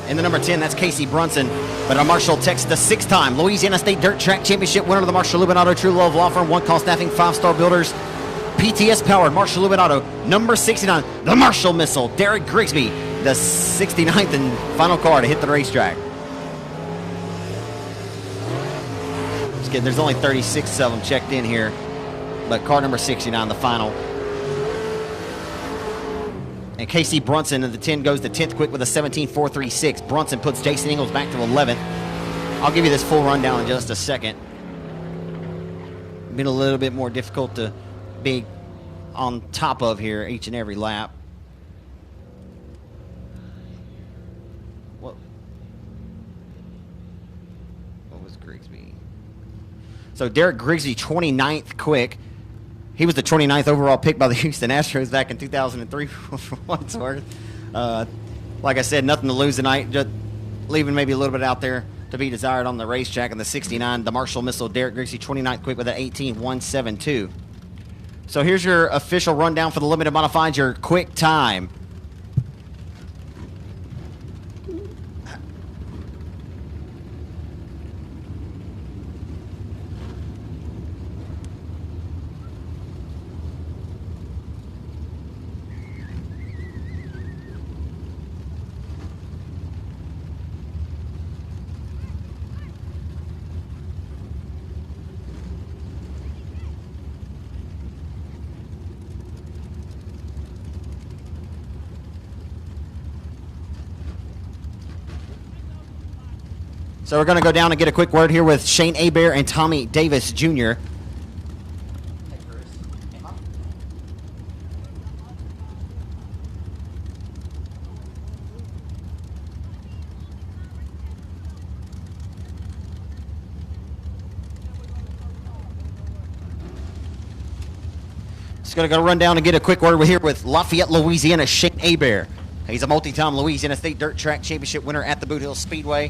In the number 10, that's Casey Brunson. But our Marshall, Texas, the 6-time Louisiana State Dirt Track Championship winner of the Marshall Lubinato True Love Law Firm, One Call Staffing, 5-Star Builders, PTS powered Marshall Lubinato, number 69, the Marshall Missile, Derek Grigsby, the 69th and final car to hit the racetrack. There's only 36 of them checked in here, but car number 69, the final. And Casey Brunson in the 10 goes to 10th quick with a 17.436. Brunson puts Jason Ingles back to 11th. I'll give you this full rundown in just a second. Been a little bit more difficult to be on top of here each and every lap. What was Grigsby? So Derek Grigsby, 29th quick. He was the 29th overall pick by the Houston Astros back in 2003 for what it's worth. Like I said, nothing to lose tonight. Just leaving maybe a little bit out there to be desired on the racetrack in the 69. The Marshall Missile, Derek Grixey, 29th quick with an 18.172. So here's your official rundown for the limited modifieds, your quick time. So we're going to go down and get a quick word here with Shane Hebert and Tommy Davis Jr. Just going to go run down and get a quick word here with Lafayette, Louisiana, Shane Hebert. He's a multi-time Louisiana State Dirt Track Championship winner at the Boothill Speedway.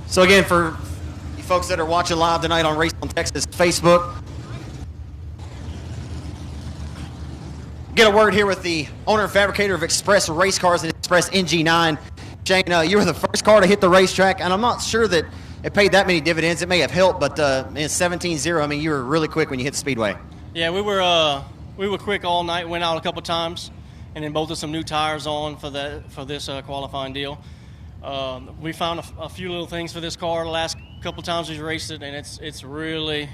So again, for you folks that are watching live tonight on Race on Texas Facebook, get a word here with the owner and fabricator of Express Race Cars and Express NG9. Shane, you were the first car to hit the racetrack, and I'm not sure that it paid that many dividends. It may have helped, but in 17-0, I mean, you were really quick when you hit the speedway. Yeah, we were quick all night. Went out a couple times, and then bolted some new tires on for this qualifying deal. We found a few little things for this car the last couple times we raced it, and it's really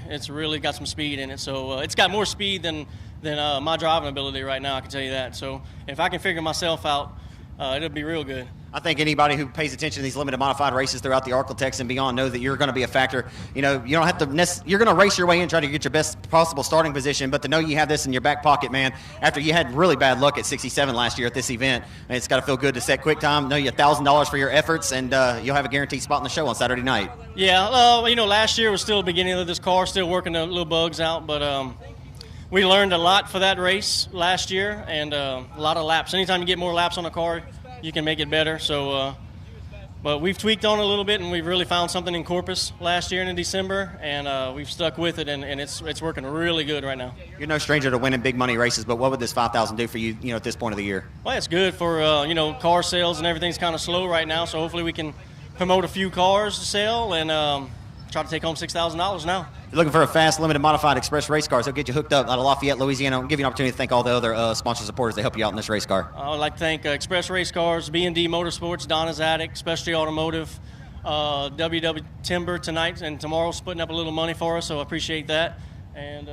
got some speed in it. So it's got more speed than my driving ability right now, I can tell you that. So if I can figure myself out, it'll be real good. I think anybody who pays attention to these limited modified races throughout the Arklatex and beyond knows that you're going to be a factor. You know, you don't have to you're going to race your way in, try to get your best possible starting position, but to know you have this in your back pocket, man, after you had really bad luck at 67 last year at this event, man, it's got to feel good to set quick time, know you $1,000 for your efforts, and you'll have a guaranteed spot in the show on Saturday night. Yeah, last year was still the beginning of this car, still working the little bugs out, but we learned a lot for that race last year, and a lot of laps. Anytime you get more laps on a car, you can make it better. So, but we've tweaked on it a little bit, and we've really found something in Corpus last year in December, and we've stuck with it, and it's working really good right now. You're no stranger to winning big money races, but what would this $5,000 do for you, at this point of the year? Well, it's good for car sales, and everything's kind of slow right now. So hopefully we can promote a few cars to sell and try to take home $6,000 now. If you're looking for a fast, limited, modified Express race car, so get you hooked up out of Lafayette, Louisiana. I'll give you an opportunity to thank all the other sponsor supporters that help you out in this race car. I would like to thank Express Race Cars, B&D Motorsports, Donna's Attic, Specialty Automotive, WW Timber tonight and tomorrow splitting up a little money for us, so I appreciate that. And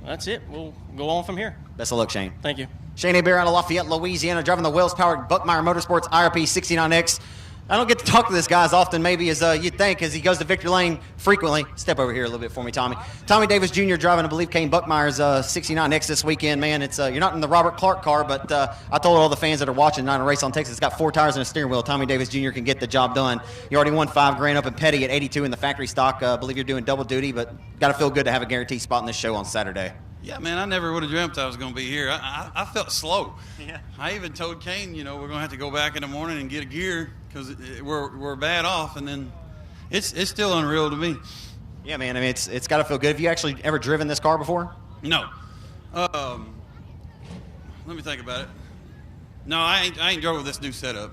that's it. We'll go on from here. Best of luck, Shane. Thank you. Shane Hebert out of Lafayette, Louisiana, driving the Wells-powered Buckmeyer Motorsports IRP 69X. I don't get to talk to this guy as often maybe as you'd think, as he goes to Victory Lane frequently. Step over here a little bit for me, Tommy. Tommy Davis Jr. driving, I believe, Kane Buckmeyer's 69X this weekend, man. It's you're not in the Robert Clark car, but I told all the fans that are watching tonight on Race on Texas, it's got 4 tires and a steering wheel. Tommy Davis Jr. can get the job done. You already won $5,000 up in Petty at 82 in the factory stock. I believe you're doing double duty, but got to feel good to have a guaranteed spot in this show on Saturday. Yeah, man, I never would have dreamt I was going to be here. I felt slow. Yeah. I even told Kane, we're going to have to go back in the morning and get a gear because we're bad off, and then it's still unreal to me. Yeah, man, I mean, it's got to feel good. Have you actually ever driven this car before? No. Let me think about it. No, I ain't drove with this new setup.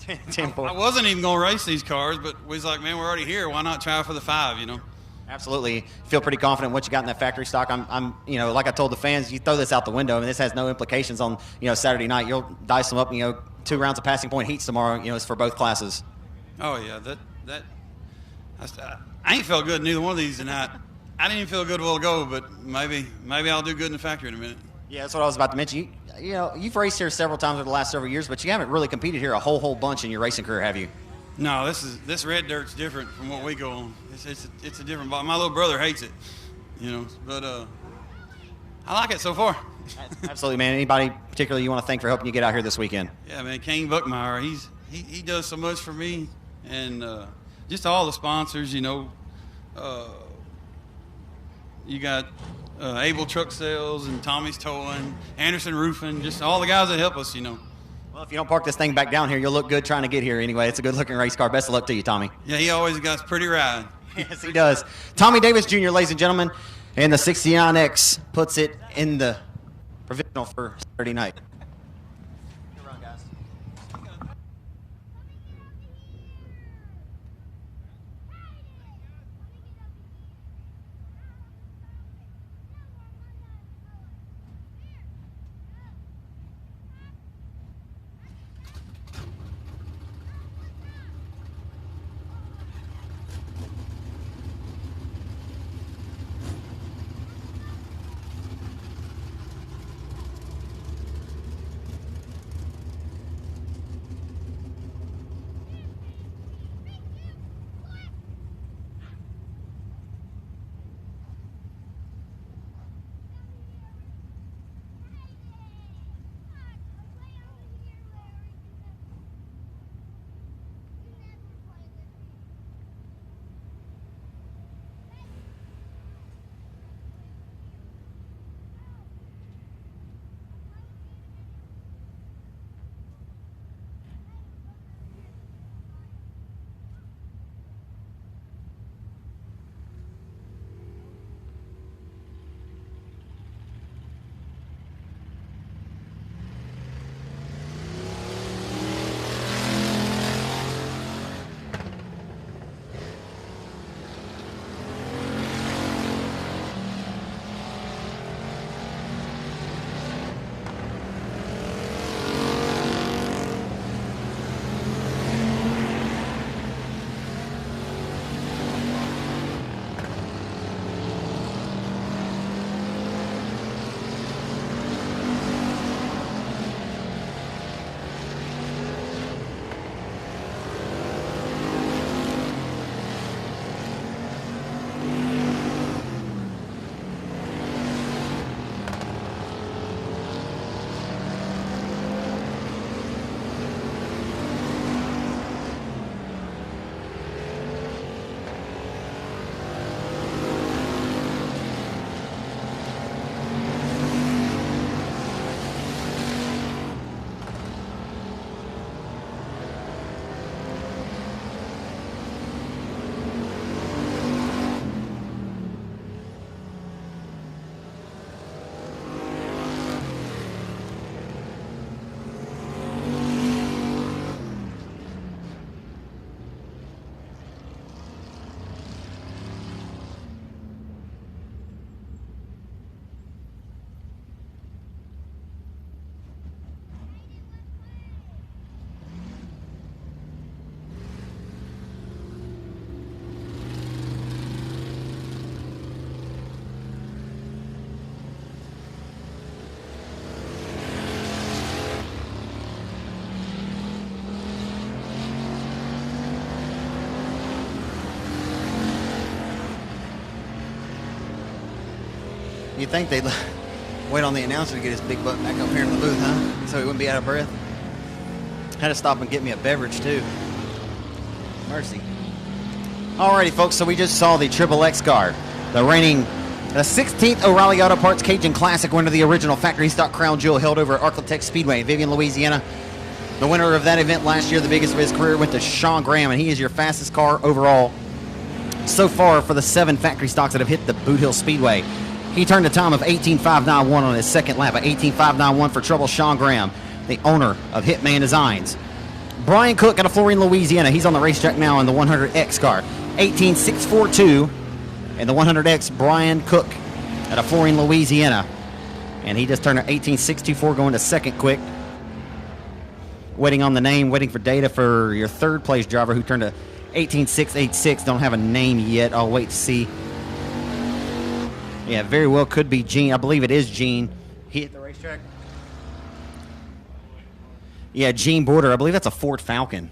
I wasn't even going to race these cars, but we was like, man, we're already here. Why not try for the 5, Absolutely. Feel pretty confident in what you got in that factory stock. I'm like I told the fans, you throw this out the window. I mean, this has no implications on, Saturday night. You'll dice them up, 2 rounds of passing point heats tomorrow, it's for both classes. Oh, yeah. I ain't felt good in neither one of these tonight. I didn't even feel good a while ago, but maybe I'll do good in the factory in a minute. Yeah, that's what I was about to mention. You know, you've raced here several times over the last several years, but you haven't really competed here a whole bunch in your racing career, have you? No, this red dirt's different from what we go on. It's a different ball. My little brother hates it, you know, but I like it so far. Absolutely, man. Anybody particularly you want to thank for helping you get out here this weekend? Yeah, man, Kane Buckmeyer, he does so much for me, and just all the sponsors, you know. You got Able Truck Sales and Tommy's Towing, Anderson Roofing, just all the guys that help us, you know. Well, if you don't park this thing back down here, you'll look good trying to get here anyway. It's a good-looking race car. Best of luck to you, Tommy. Yeah, he always got a pretty ride. Yes, he does. Tommy Davis Jr., ladies and gentlemen, and the 69X puts it in the provisional for Saturday night. Good run, guys. You think they'd wait on the announcer to get his big butt back up here in the booth, huh? So he wouldn't be out of breath. Had to stop and get me a beverage, too. Mercy. Alrighty, folks, so we just saw the Triple X car. The reigning 16th O'Reilly Auto Parts Cajun Classic winner of the original factory stock crown jewel held over at Arctic Speedway in Vivian, Louisiana. The winner of that event last year, the biggest of his career, went to Sean Graham, and he is your fastest car overall so far for the 7 factory stocks that have hit the Boothill Speedway. He turned a time of 18.591 on his second lap, 18.591 for trouble Sean Graham, the owner of Hitman Designs. Brian Cook out of Florine, Louisiana. He's on the racetrack now in the 100X car. 18.642 in the 100X, Brian Cook out of Florine, Louisiana. And he just turned an 18.624 going to second quick. Waiting on the name, waiting for data for your third place driver who turned a 18686. Don't have a name yet. I'll wait to see. Yeah, very well could be Gene. I believe it is Gene. He hit the racetrack. Yeah, Gene Border. I believe that's a Ford Falcon.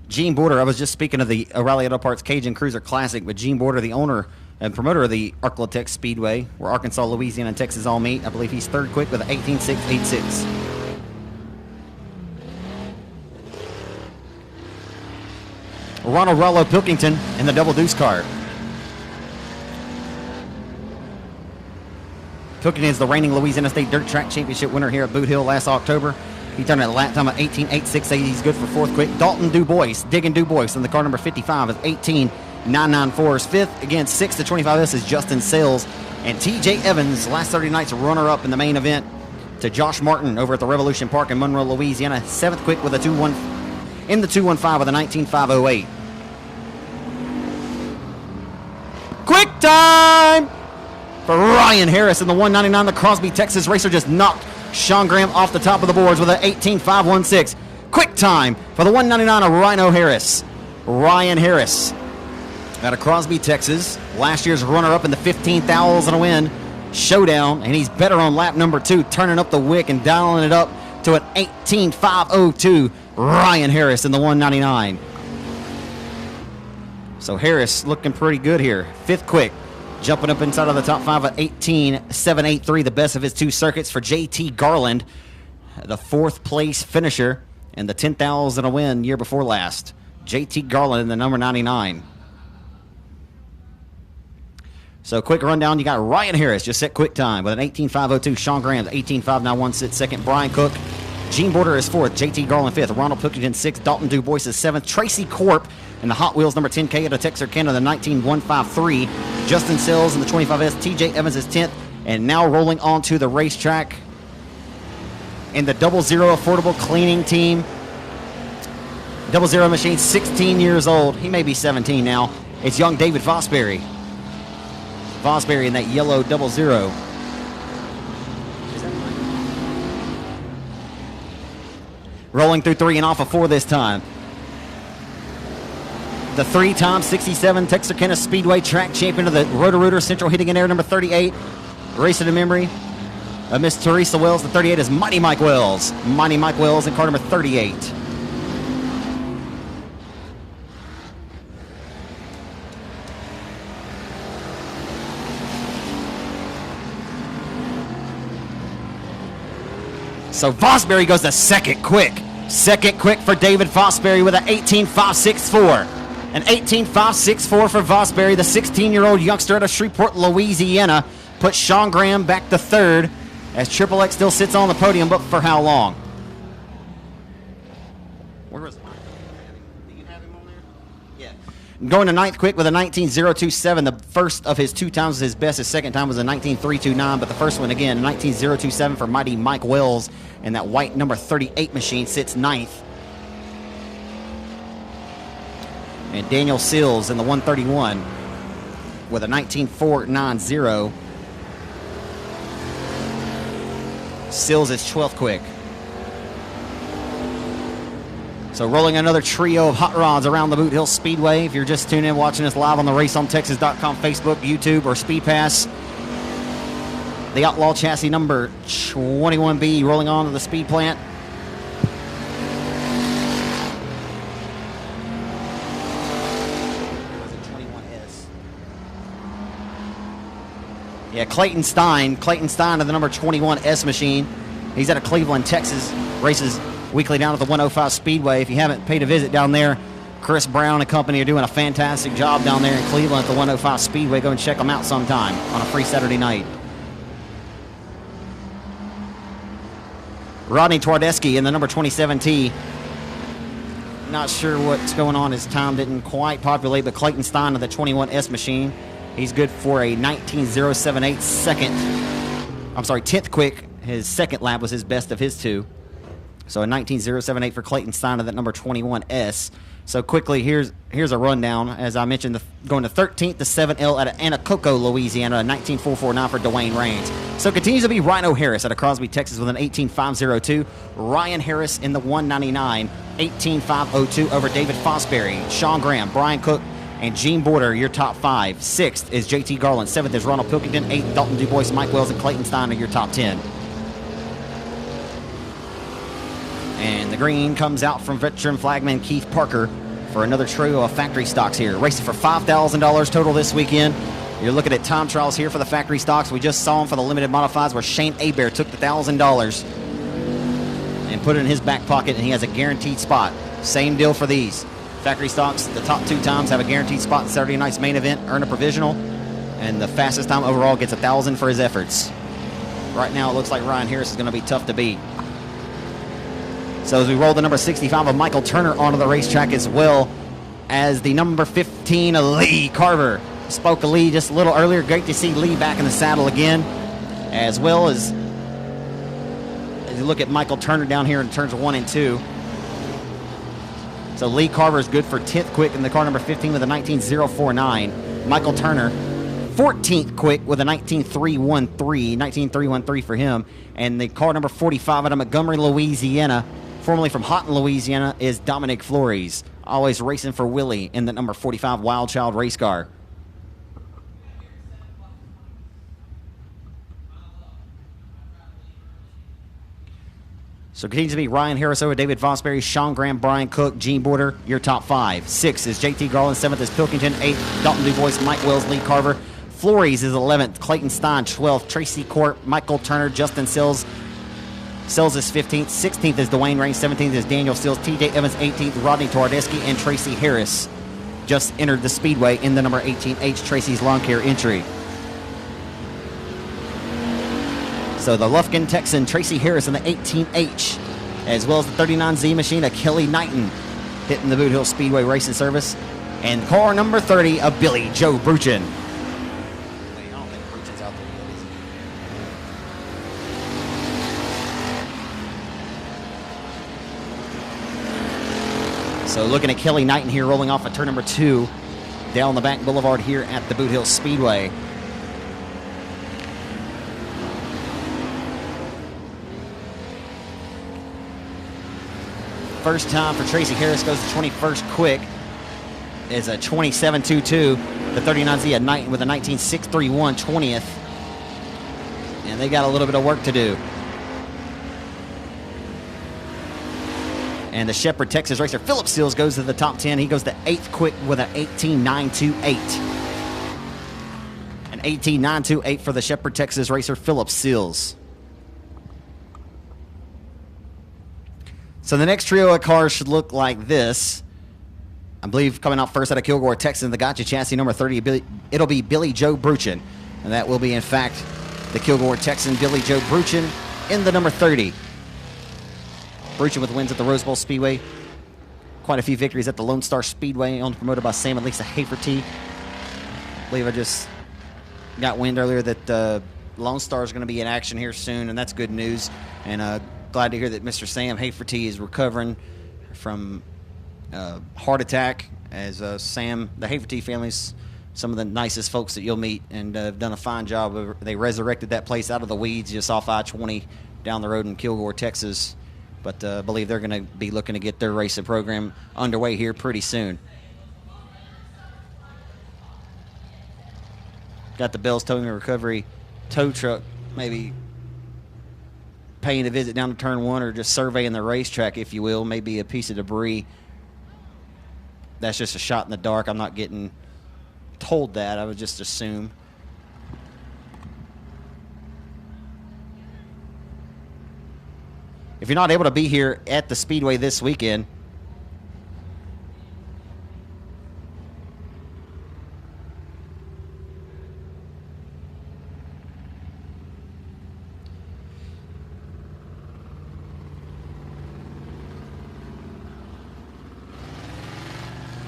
Gene Border. I was just speaking of the O'Reilly Auto Parts Cajun Cruiser Classic, but Gene Border, the owner and promoter of the Arklatex Speedway, where Arkansas, Louisiana, and Texas all meet. I believe he's third quick with an 18686. Ronald Rollo Pilkington in the double deuce car. Pilkington is the reigning Louisiana State Dirt Track Championship winner here at Boot Hill last October. He turned a lap time of 18.868. He's good for fourth quick. Dalton Dubois, Diggin Dubois in the car number 55 is 18.994 is fifth. Again, 6 to 25S is Justin Sales. And TJ Evans, last 30 nights runner-up in the main event to Josh Martin over at the Revolution Park in Monroe, Louisiana. Seventh quick with a 2-1 in the 215 with a 19.508. Quick time for Ryan Harris in the 199. The Crosby, Texas racer just knocked Sean Graham off the top of the boards with an 18.516. Quick time for the 199 of Rhino Harris. Ryan Harris out of Crosby, Texas. Last year's runner-up in the 15,000 a win showdown, and he's better on lap number 2, turning up the wick and dialing it up to an 18.502. Ryan Harris in the 199. So Harris looking pretty good here. Fifth quick. Jumping up inside of the top 5 at 18.783, the best of his 2 circuits for JT Garland, the 4th place finisher and the 10,000 a win year before last. JT Garland in the number 99. So quick rundown, you got Ryan Harris just set quick time with an 18.502. Sean Graham 18.591 sits second. Brian Cook. Gene Border is 4th. JT Garland 5th. Ronald Pilkington 6th. Dalton Dubois is 7th. Tracy Corp in the Hot Wheels number 10K at a Texarkana, the 19.153. Justin Sells in the 25S. TJ Evans is 10th. And now rolling on to the racetrack in the 00 Affordable Cleaning Team. 00 machine, 16 years old. He may be 17 now. It's young David Fosbury. Fosbury in that yellow 00. Rolling through 3 and off of 4 this time. The 3-time 67 Texarkana Speedway track champion of the Roto-Rooter Central hitting in air number 38. Racing in memory of Miss Teresa Wells. The 38 is Mighty Mike Wells. Mighty Mike Wells in car number 38. So Fosbury goes to second quick. Second quick for David Fosbury with an 18.564. An 18.564 for Fosbury, the 16-year-old youngster out of Shreveport, Louisiana. Puts Sean Graham back to third as Triple X still sits on the podium, but for how long? Where was it? Do you have him on there? Yeah. Going to ninth quick with a 19.027. The first of his 2 times was his best. His second time was a 19.329, but the first one again, 19.027 for Mighty Mike Wells. And that white number 38 machine sits ninth. And Daniel Sills in the 131 with a 19.490. Sills is 12th quick. So rolling another trio of hot rods around the Boothill Speedway. If you're just tuning in watching us live on the RaceOnTexas.com, Facebook, YouTube, or Speed Pass, the Outlaw chassis number 21B rolling on to the speed plant. Yeah, Clayton Stein of the number 21S machine. He's out of Cleveland, Texas. Races weekly down at the 105 Speedway. If you haven't paid a visit down there, Chris Brown and company are doing a fantastic job down there in Cleveland at the 105 Speedway. Go and check them out sometime on a free Saturday night. Rodney Twardesky in the number 27T. Not sure what's going on. His time didn't quite populate, but Clayton Stein of the 21S machine. He's good for a 19.078 second. I'm sorry, 10th quick. His second lap was his best of his 2. So a 19.078 for Clayton Stein of that number 21S. So quickly, here's a rundown. As I mentioned, going to 13th, the 7L at Anacoco, Louisiana, a 19.449 for Dwayne Raines. So continues to be Rhino Harris out of Crosby, Texas with an 18.502. Ryan Harris in the 199, 18.502 over David Fosbury, Sean Graham, Brian Cook, and Gene Border, your top 5. 6th is JT Garland. 7th is Ronald Pilkington. 8th, Dalton DuBois, Mike Wells, and Clayton Stein are your top 10. And the green comes out from veteran flagman Keith Parker for another trio of factory stocks here. Racing for $5,000 total this weekend. You're looking at time trials here for the factory stocks. We just saw them for the limited modifieds where Shane Hebert took the $1,000 and put it in his back pocket, and he has a guaranteed spot. Same deal for these. Factory stocks, the top 2 times have a guaranteed spot in Saturday night's main event, earn a provisional, and the fastest time overall gets $1,000 for his efforts. Right now it looks like Ryan Harris is going to be tough to beat. So as we roll the number 65 of Michael Turner onto the racetrack, as well as the number 15 of Lee Carver. Spoke to Lee just a little earlier. Great to see Lee back in the saddle again, as well as you look at Michael Turner down here in turns 1 and 2. So Lee Carver is good for 10th quick in the car number 15 with a 19.049. Michael Turner, 14th quick with a 19.313 for him. And the car number 45 out of Montgomery, Louisiana, formerly from Houghton, Louisiana, is Dominic Flores. Always racing for Willie in the number 45 Wild Child race car. So it continues to be Ryan Harris over David Fosbury, Sean Graham, Brian Cook, Gene Border, your top 5. 6 is JT Garland, 7th is Pilkington, 8th Dalton DuBois, Mike Wells, Lee Carver. Flores is 11th, Clayton Stein 12th, Tracy Court, Michael Turner, Justin Sills. Sills is 15th, 16th is Dwayne Raines, 17th is Daniel Sills, TJ Evans 18th, Rodney Twardeski, and Tracy Harris just entered the Speedway in the number 18H Tracy's Lawn Care entry. So the Lufkin Texan, Tracy Harris in the 18H, as well as the 39Z machine of Kelly Knighton hitting the Boothill Speedway Racing Service. And car number 30 of Billy Joe Bruchin. Wait, I don't think Bruchin's out there yet, is he? So looking at Kelly Knighton here rolling off at turn number 2 down the back boulevard here at the Boothill Speedway. First time for Tracy Harris goes to 21st quick is a 27.22. The 39Z at Knighton with a 19.631 20th. And they got a little bit of work to do. And the Shepherd, Texas racer Philip Seals goes to the top 10. He goes to 8th quick with an 18.928. An 18.928 for the Shepherd, Texas racer Philip Seals. So the next trio of cars should look like this. I believe coming out first out of Kilgore, Texas, the Gotcha chassis number 30, it'll be Billy Joe Bruchin. And that will be, in fact, the Kilgore Texan Billy Joe Bruchin in the number 30. Bruchin with wins at the Rose Bowl Speedway. Quite a few victories at the Lone Star Speedway, owned and promoted by Sam and Lisa Haferty. I believe I just got wind earlier that Lone Star is going to be in action here soon, and that's good news. And glad to hear that Mr. Sam Haferty is recovering from heart attack, as Sam, the Haferty family's some of the nicest folks that you'll meet, and have done a fine job. They resurrected that place out of the weeds just off I-20 down the road in Kilgore, Texas. But I believe they're going to be looking to get their racing program underway here pretty soon. Got the Bell's Towing and Recovery tow truck maybe paying a visit down to turn 1, or just surveying the racetrack, if you will. Maybe a piece of debris. That's just a shot in the dark. I'm not getting told that. I would just assume. If you're not able to be here at the Speedway this weekend,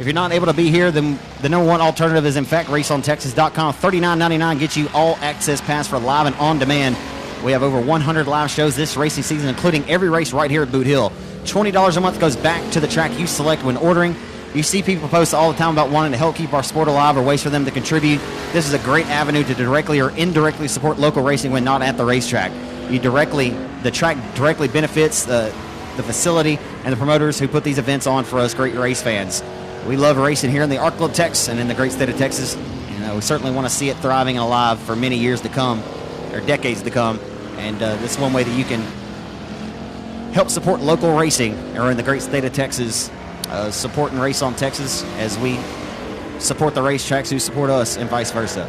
then the number one alternative is, in fact, raceontexas.com. $39.99 gets you all access pass for live and on demand. We have over 100 live shows this racing season, including every race right here at Boot Hill. $20 a month goes back to the track you select when ordering. You see people post all the time about wanting to help keep our sport alive or ways for them to contribute. This is a great avenue to directly or indirectly support local racing when not at the racetrack. The track directly benefits the facility and the promoters who put these events on for us great race fans. We love racing here in the Arklatex and in the great state of Texas. And we certainly want to see it thriving and alive for many years to come, or decades to come. And this is one way that you can help support local racing or in the great state of Texas, support and race on Texas as we support the racetracks who support us and vice versa.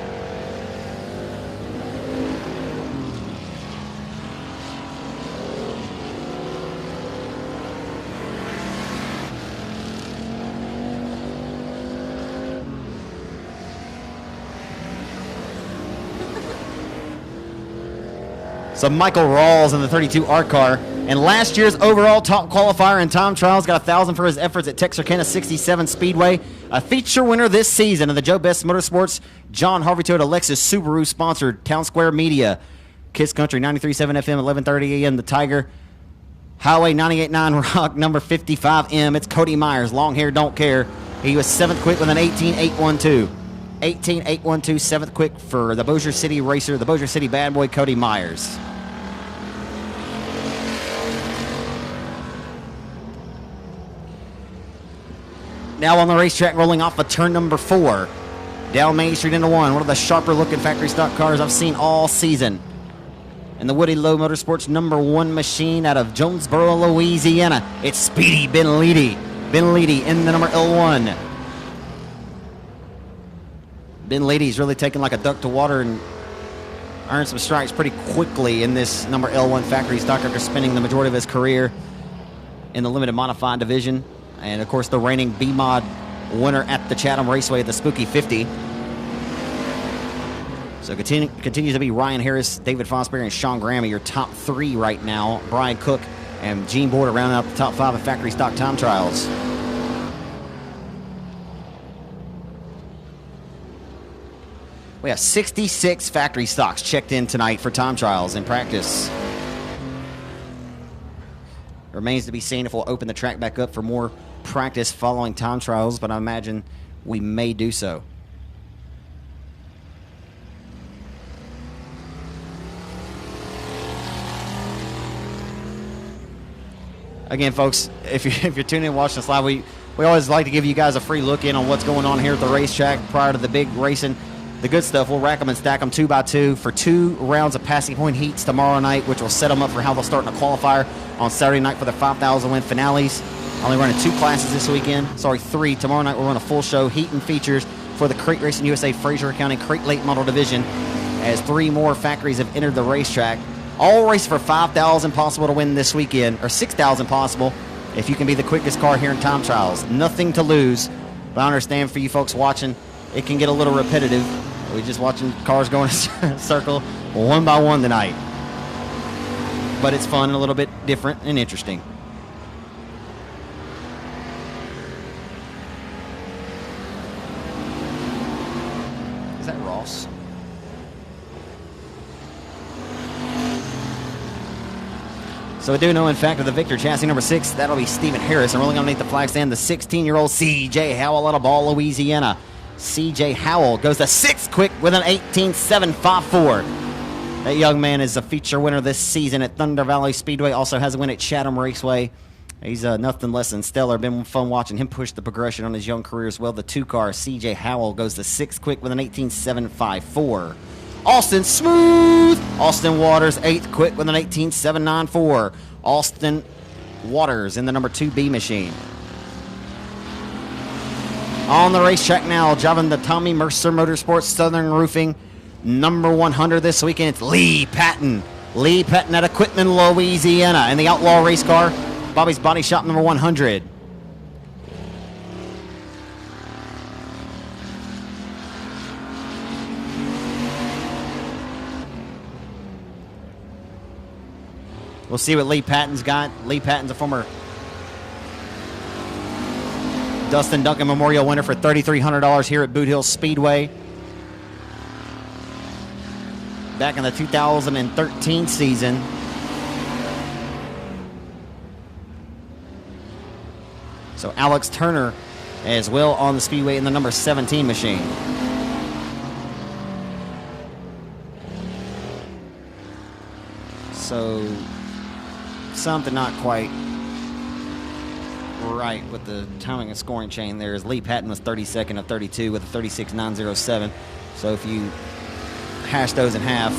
So Michael Rawls in the 32 Art Car. And last year's overall top qualifier in time trials got 1,000 for his efforts at Texarkana 67 Speedway. A feature winner this season of the Joe Best Motorsports John Harvey Toyota Lexus Subaru sponsored Town Square Media. Kiss Country 93.7 FM, 11:30 a.m. The Tiger. Highway 98.9 Rock number 55M. It's Cody Myers. Long hair, don't care. He was 7th quick with an 18.812. 18.812, 7th quick for the Bossier City racer, the Bossier City bad boy, Cody Myers. Now on the racetrack, rolling off of turn number 4. Down Main Street into 1. One of the sharper looking factory stock cars I've seen all season. And the Woody Lowe Motorsports number 1 machine out of Jonesboro, Louisiana. It's Speedy Ben Leedy. Ben Leedy in the number L1. Ben Leedy's really taken like a duck to water and earned some stripes pretty quickly in this number L1 factory stock after spending the majority of his career in the limited modified division. And, of course, the reigning B-Mod winner at the Chatham Raceway at the Spooky 50. So continues to be Ryan Harris, David Fosbury, and Sean Graham, your top 3 right now. Brian Cook and Gene Border rounding out the top 5 of factory stock time trials. We have 66 factory stocks checked in tonight for time trials in practice. Remains to be seen if we'll open the track back up for more practice following time trials, but I imagine we may do so. Again, folks, if you're tuning in watching this live, we always like to give you guys a free look in on what's going on here at the racetrack prior to the big racing. The good stuff, we'll rack them and stack them 2 by 2 for 2 rounds of passing point heats tomorrow night, which will set them up for how they'll start in a qualifier on Saturday night for the 5,000 win finales. Only running 2 classes this weekend. 3. Tomorrow night we'll run a full show, heat and features for the Crate Racing USA Fraser County Crate Late Model Division, as 3 more factories have entered the racetrack. All race for 5,000 possible to win this weekend, or 6,000 possible if you can be the quickest car here in time trials. Nothing to lose, but I understand for you folks watching, it can get a little repetitive. We're just watching cars go in a circle one by one tonight. But it's fun and a little bit different and interesting. Is that Ross? So we do know, in fact, of the Victor chassis number 6, that'll be Stephen Harris. And rolling underneath the flag stand, the 16-year-old C.J. Howell out of Ball, Louisiana. C.J. Howell goes to 6th quick with an 18.754. That young man is a feature winner this season at Thunder Valley Speedway. Also has a win at Chatham Raceway. He's nothing less than stellar. Been fun watching him push the progression on his young career as well. The 2-car, C.J. Howell, goes to 6th quick with an 18.754. Austin Smooth. Austin Waters, 8th quick with an 18.794. Austin Waters in the number 2B machine. On the racetrack now, driving the Tommy Mercer Motorsports Southern Roofing number 100 this weekend, it's Lee Patton. Lee Patton out of Quitman, Louisiana. And the Outlaw race car, Bobby's Body Shop number 100. We'll see what Lee Patton's got. Lee Patton's a former Dustin Duncan Memorial winner for $3,300 here at Boothill Speedway. Back in the 2013 season. So Alex Turner as well on the Speedway in the number 17 machine. So something not quite right with the timing and scoring chain there, as Lee Patton was 32nd of 32 with a 36.907. So if you hash those in half,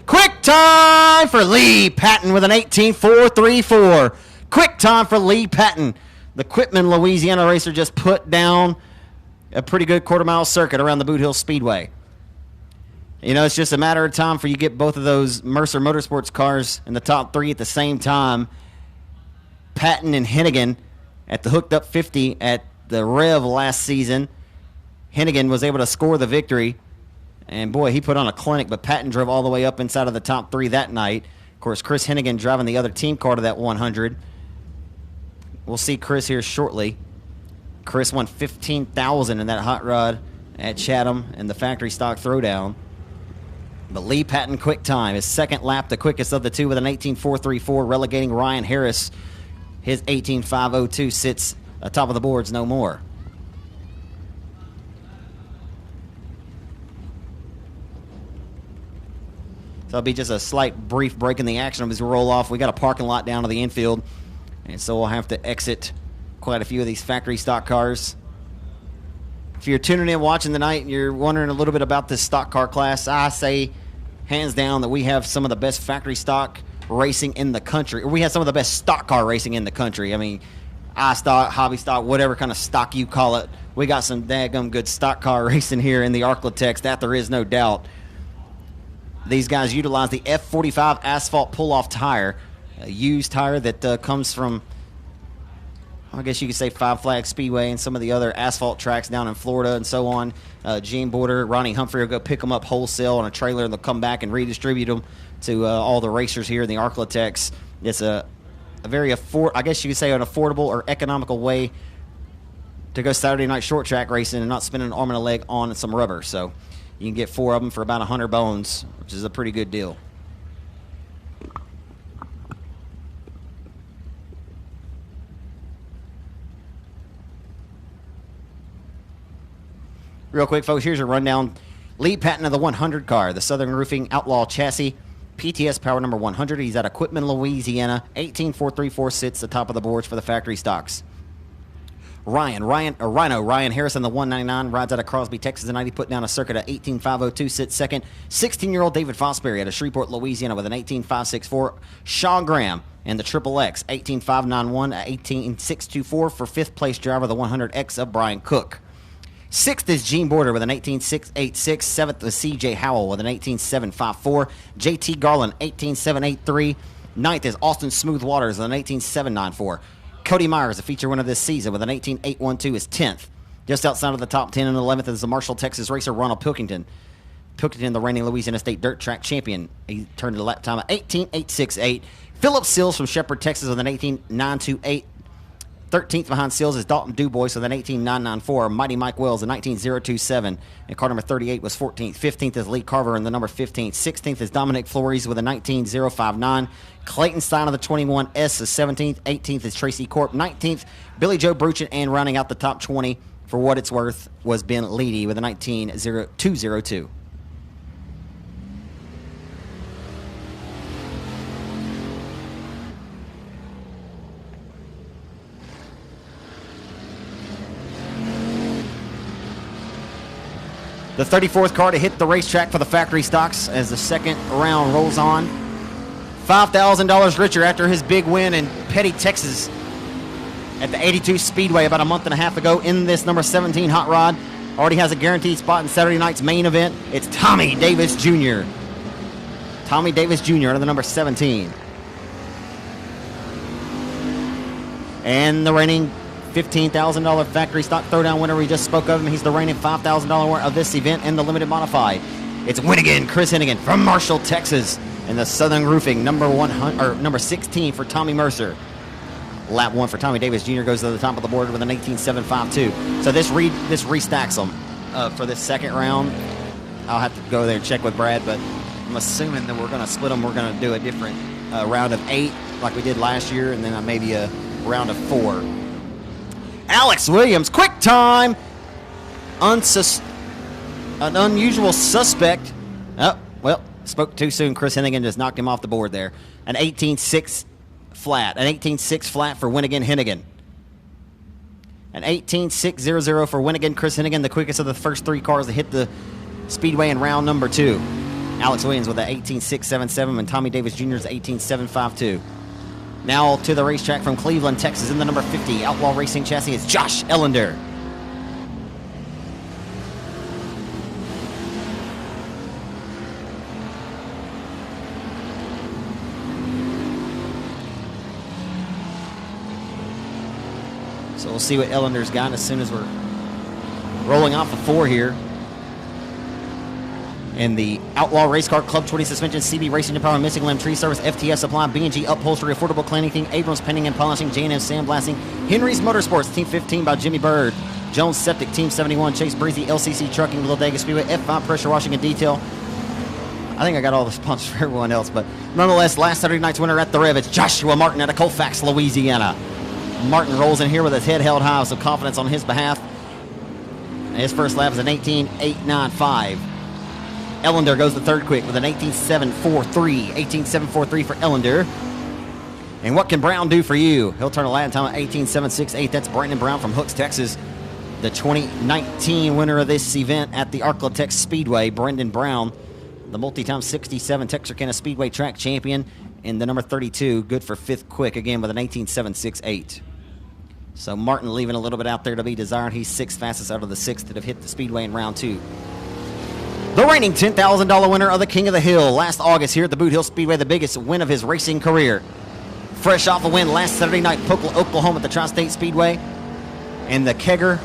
quick time for Lee Patton with an 18.434. Quick time for Lee Patton. The Quitman, Louisiana racer just put down a pretty good quarter-mile circuit around the Boothill Speedway. You know, it's just a matter of time for you get both of those Mercer Motorsports cars in the top 3 at the same time. Patton and Hennigan at the hooked up 50 at the Rev last season. Hennigan was able to score the victory, and boy, he put on a clinic, but Patton drove all the way up inside of the top 3 that night. Of course, Chris Hennigan driving the other team car to that 100. We'll see Chris here shortly. Chris won $15,000 in that hot rod at Chatham in the factory stock throwdown. But Lee Patton quick time, his second lap, the quickest of the two with an 18.434, relegating Ryan Harris. His 18.502 sits atop of the boards no more. So it'll be just a slight brief break in the action as we roll off. We got a parking lot down to the infield, and so we'll have to exit quite a few of these factory stock cars. If you're tuning in watching tonight and you're wondering a little bit about this stock car class, I say hands down that we have some of the best factory stock racing in the country, or we have some of the best stock car racing in the country. I mean, iStock, hobby stock, whatever kind of stock you call it, we got some daggum good stock car racing here in the Arklatex, that there is no doubt. These guys utilize the F45 asphalt pull-off tire, a used tire that comes from, I guess you could say, Five Flags Speedway and some of the other asphalt tracks down in Florida and so on. Gene Border, Ronnie Humphrey will go pick them up wholesale on a trailer, and they'll come back and redistribute them to all the racers here in the Arklatex. It's a very, I guess you could say, an affordable or economical way to go Saturday night short track racing and not spending an arm and a leg on some rubber. So you can get 4 of them for about 100 bones, which is a pretty good deal. Real quick, folks, here's a rundown. Lee Patton of the 100 car, the Southern Roofing Outlaw chassis, PTS power number 100. He's out of Quitman, Louisiana. 18.434 sits atop of the boards for the factory stocks. Ryan Harris on the 199 rides out of Crosby, Texas tonight. He put down a circuit at 18.502, sits second. 16-year-old David Fosbury out of Shreveport, Louisiana with an 18.564. Sean Graham and the Triple X, 18.591, 18.624 for fifth place driver, the 100X of Brian Cook. Sixth is Gene Border with an 18.686. Seventh is C.J. Howell with an 18.754. J.T. Garland, 18.783. Ninth is Austin Smooth Waters with an 18.794. Cody Myers, a feature winner this season, with an 18.812 is 10th. Just outside of the top 10 and 11th is the Marshall, Texas racer Ronald Pilkington. Pilkington, the reigning Louisiana State dirt track champion. He turned a lap time of 18.868. Philip Sills from Shepherd, Texas with an 18.928. 13th behind Sills is Dalton Dubois with an 18.994. Mighty Mike Wells, a 19.027. And car number 38 was 14th. 15th is Lee Carver in the number 15. 16th is Dominic Flores with a 19.059. Clayton Stein of the 21S is 17th. 18th is Tracy Corp. 19th, Billy Joe Bruchin. And rounding out the top 20, for what it's worth, was Ben Leedy with a 19.202. The 34th car to hit the racetrack for the factory stocks as the second round rolls on. $5,000 richer after his big win in Petty, Texas at the 82 Speedway about a month and a half ago in this number 17 hot rod. Already has a guaranteed spot in Saturday night's main event. It's Tommy Davis Jr. Tommy Davis Jr. under the number 17. And the reigning $15,000 factory stock throwdown winner we just spoke of him. He's the reigning $5,000 winner of this event in the limited modified. It's Chris Hennigan from Marshall, Texas, in the Southern Roofing number 16 for Tommy Mercer. Lap 1 for Tommy Davis Jr. goes to the top of the board with an 18.752. So this restacks them for this second round. I'll have to go there and check with Brad, but I'm assuming that we're going to split them. We're going to do a different round of 8 like we did last year, and then maybe a round of 4. Alex Williams, quick time. An unusual suspect. Oh, well, spoke too soon. Chris Hennigan just knocked him off the board there. An 18.6 flat. An 18.6 flat for Winnigan Hennigan. An 18.600 for Winnigan Chris Hennigan, the quickest of the first 3 cars to hit the Speedway in round number 2. Alex Williams with an 18.677 and Tommy Davis Jr.'s 18.752. Now to the racetrack from Cleveland, Texas, in the number 50 Outlaw Racing chassis is Josh Ellender. So we'll see what Ellender's got as soon as we're rolling off the 4 here. And the Outlaw Race Car Club 20 suspension, CB Racing Empowerment, Missing Limb Tree Service, FTS Supply, B&G Upholstery, Affordable Cleaning, Abrams Painting and Polishing, J&M Sandblasting, Henry's Motorsports, Team 15 by Jimmy Bird, Jones Septic, Team 71, Chase Breezy, LCC Trucking, Lodega Speedway, F5 Pressure Washing and Detail. I think I got all the sponsors for everyone else, but nonetheless, last Saturday night's winner at the Rev, it's Joshua Martin out of Colfax, Louisiana. Martin rolls in here with his head held high with some confidence on his behalf. His first lap is an 18.895. Ellender goes the third quick with an 18.743. 18.743 for Ellender. And what can Brown do for you? He'll turn a lap time at 18.768. That's Brandon Brown from Hooks, Texas. The 2019 winner of this event at the Arklatex Speedway, Brendan Brown, the multi-time 67 Texarkana Speedway track champion, and the number 32, good for 5th quick, again with an 18.768. So Martin leaving a little bit out there to be desired. He's 6th fastest out of the 6 that have hit the Speedway in round 2. The reigning $10,000 winner of the King of the Hill last August here at the Boothill Speedway, the biggest win of his racing career. Fresh off a win last Saturday night in Polk, Oklahoma at the Tri-State Speedway. And the Kegger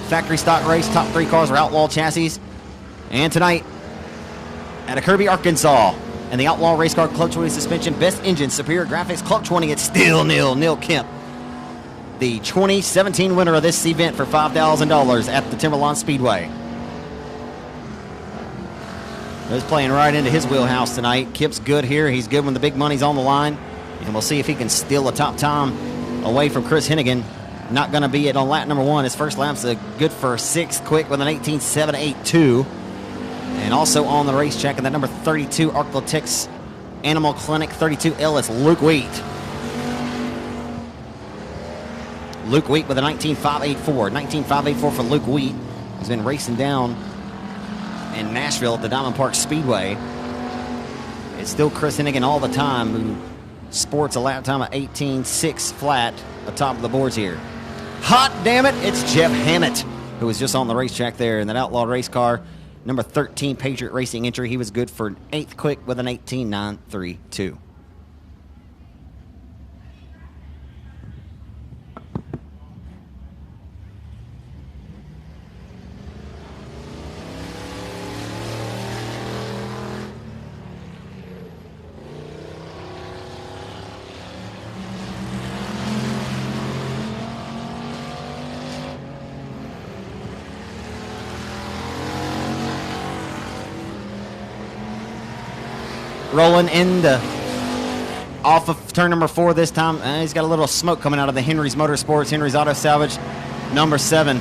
factory stock race, top 3 cars were Outlaw chassis. And tonight at a Kirby, Arkansas, and the Outlaw Race Car Club 20 suspension, best engine, superior graphics, Club 20, it's still Neil Kemp. The 2017 winner of this event for $5,000 at the Timberlawn Speedway. He's playing right into his wheelhouse tonight. Kip's good here. He's good when the big money's on the line. And we'll see if he can steal a top time away from Chris Hennigan. Not going to be it on lap number 1. His first lap's good for 6th quick with an 18.782. And also on the racetrack in that number 32 Arklatex Animal Clinic 32L, it's Luke Wheat. Luke Wheat with a 19.584. 19.584 for Luke Wheat. He's been racing down in Nashville at the Diamond Park Speedway. It's still Chris Hennigan all the time, who sports a lap time of 18.6 flat atop of the boards here. Hot damn it, it's Jeff Hammett, who was just on the racetrack there in that Outlaw race car. Number 13 Patriot Racing entry. He was good for 8th quick with an 18.932. Rolling off of turn number 4 this time. He's got a little smoke coming out of the Henry's Motorsports, Henry's Auto Salvage, number 7.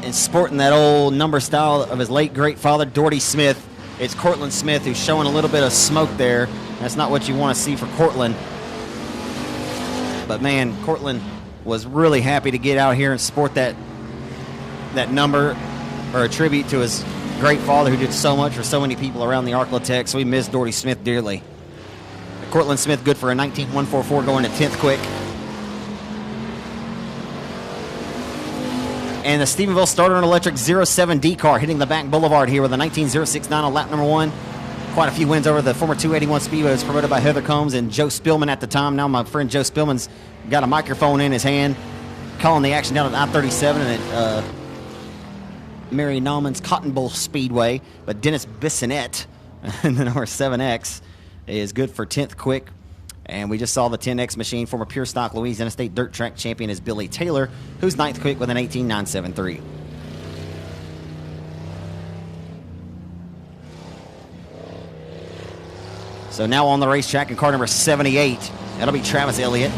And sporting that old number style of his late great father, Doherty Smith. It's Cortland Smith who's showing a little bit of smoke there. That's not what you want to see for Cortland. But man, Cortland was really happy to get out here and sport that number, or a tribute to his great father who did so much for so many people around the Arklatex. So we miss Doherty Smith dearly. Cortland Smith good for a 19.144 going to 10th quick. And the Stephenville Starter and Electric 07D car hitting the back boulevard here with a 19.069 on lap number 1. Quite a few wins over the former 281 Speedway. It was promoted by Heather Combs and Joe Spillman at the time. Now my friend Joe Spillman's got a microphone in his hand, calling the action down at I-37 and at Mary Nauman's Cotton Bowl Speedway. But Dennis Bissonette, the number 7X, is good for 10th quick. And we just saw the 10X machine, former Pure Stock Louisiana State Dirt Track champion, is Billy Taylor, who's 9th quick with an 18.973. So now on the racetrack in car number 78, That'll be Travis Elliott.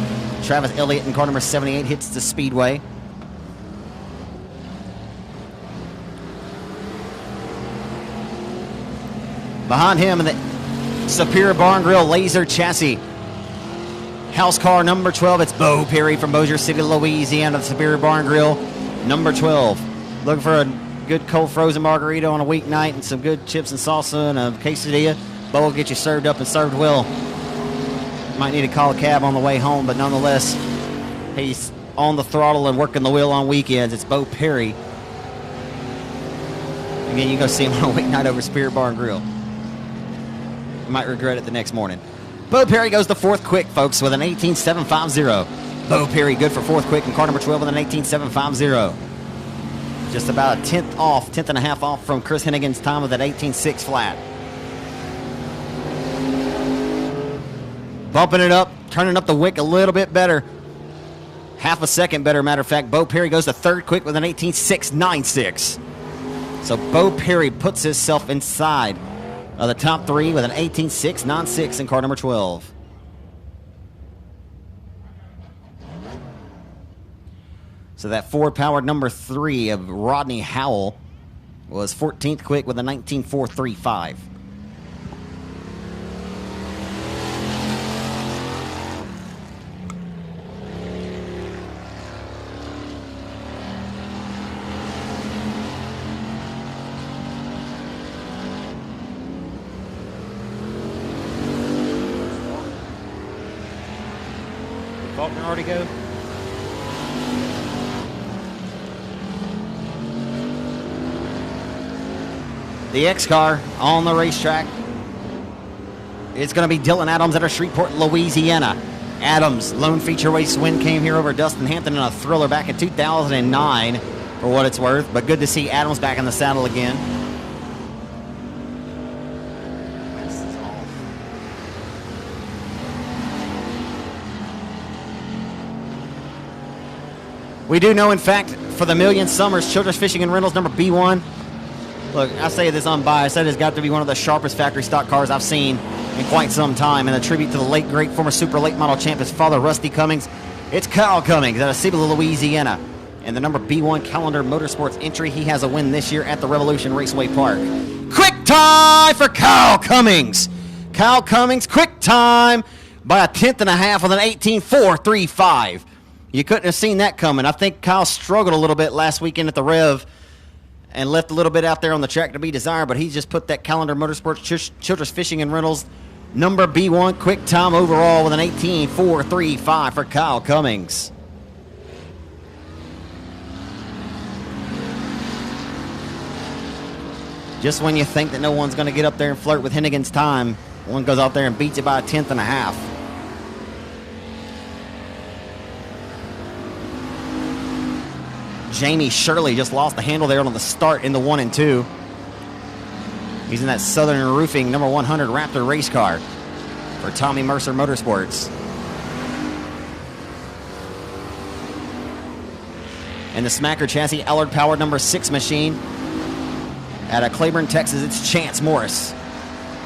Travis Elliott in car number 78 hits the speedway. Behind him in the Superior Bar and Grill Laser Chassis, house car number 12, it's Bo Perry from Bossier City, Louisiana, the Superior Bar and Grill, number 12. Looking for a good cold frozen margarita on a weeknight and some good chips and salsa and a quesadilla. Bo will get you served up and served well. Might need to call a cab on the way home, but nonetheless, he's on the throttle and working the wheel on weekends. It's Bo Perry. Again, you can go see him on a weeknight over Superior Bar and Grill. You might regret it the next morning. Bo Perry goes to fourth quick, folks, with an 18.750. Bo Perry good for fourth quick in car number 12 with an 18.750. Just about a tenth and a half off from Chris Hennigan's time with that 18.6 flat. Bumping it up, turning up the wick a little bit better. Half a second better, matter of fact. Bo Perry goes to third quick with an 18.696. So Bo Perry puts himself inside of the top three with an 18.696 in car number 12. So that Ford-powered number 3 of Rodney Howell was 14th quick with a 19.435. Faulkner already go? The X car on the racetrack. It's going to be Dylan Adams out of Shreveport, Louisiana. Adams, lone feature race win, came here over Dustin Hampton in a thriller back in 2009, for what it's worth. But good to see Adams back in the saddle again. We do know, in fact, for the Million Summers Children's Fishing and Rentals number B1, look, I say this unbiased, that has got to be one of the sharpest factory stock cars I've seen in quite some time. And a tribute to the late, great former super late model champ, his father, Rusty Cummings. It's Kyle Cummings out of Cibola, Louisiana. And the number B1 calendar motorsports entry, he has a win this year at the Revolution Raceway Park. Quick time for Kyle Cummings. Kyle Cummings, quick time by a tenth and a half with an 18.435. You couldn't have seen that coming. I think Kyle struggled a little bit last weekend at the Rev and left a little bit out there on the track to be desired, but he just put that calendar motorsports Children's Fishing and Rentals number B1 quick time overall with an 18.435 for Kyle Cummings. Just when you think that no one's going to get up there and flirt with Hennigan's time, one goes out there and beats it by a tenth and a half. Jamie Shirley just lost the handle there on the start in the 1 and 2. He's in that Southern Roofing number 100 Raptor race car for Tommy Mercer Motorsports. And the Smacker Chassis Allard powered number 6 machine out of Claiborne, Texas, it's Chance Morris.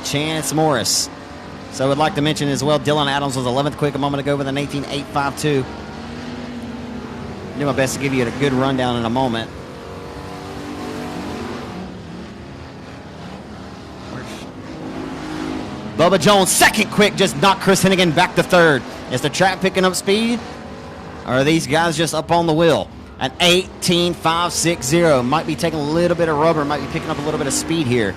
Chance Morris. So I would like to mention as well, Dylan Adams was 11th quick a moment ago with an 18.852. Do my best to give you a good rundown in a moment. Bubba Jones, second quick, just knocked Chris Hennigan back to third. Is the track picking up speed? Or are these guys just up on the wheel? An 18.560. Might be taking a little bit of rubber, might be picking up a little bit of speed here.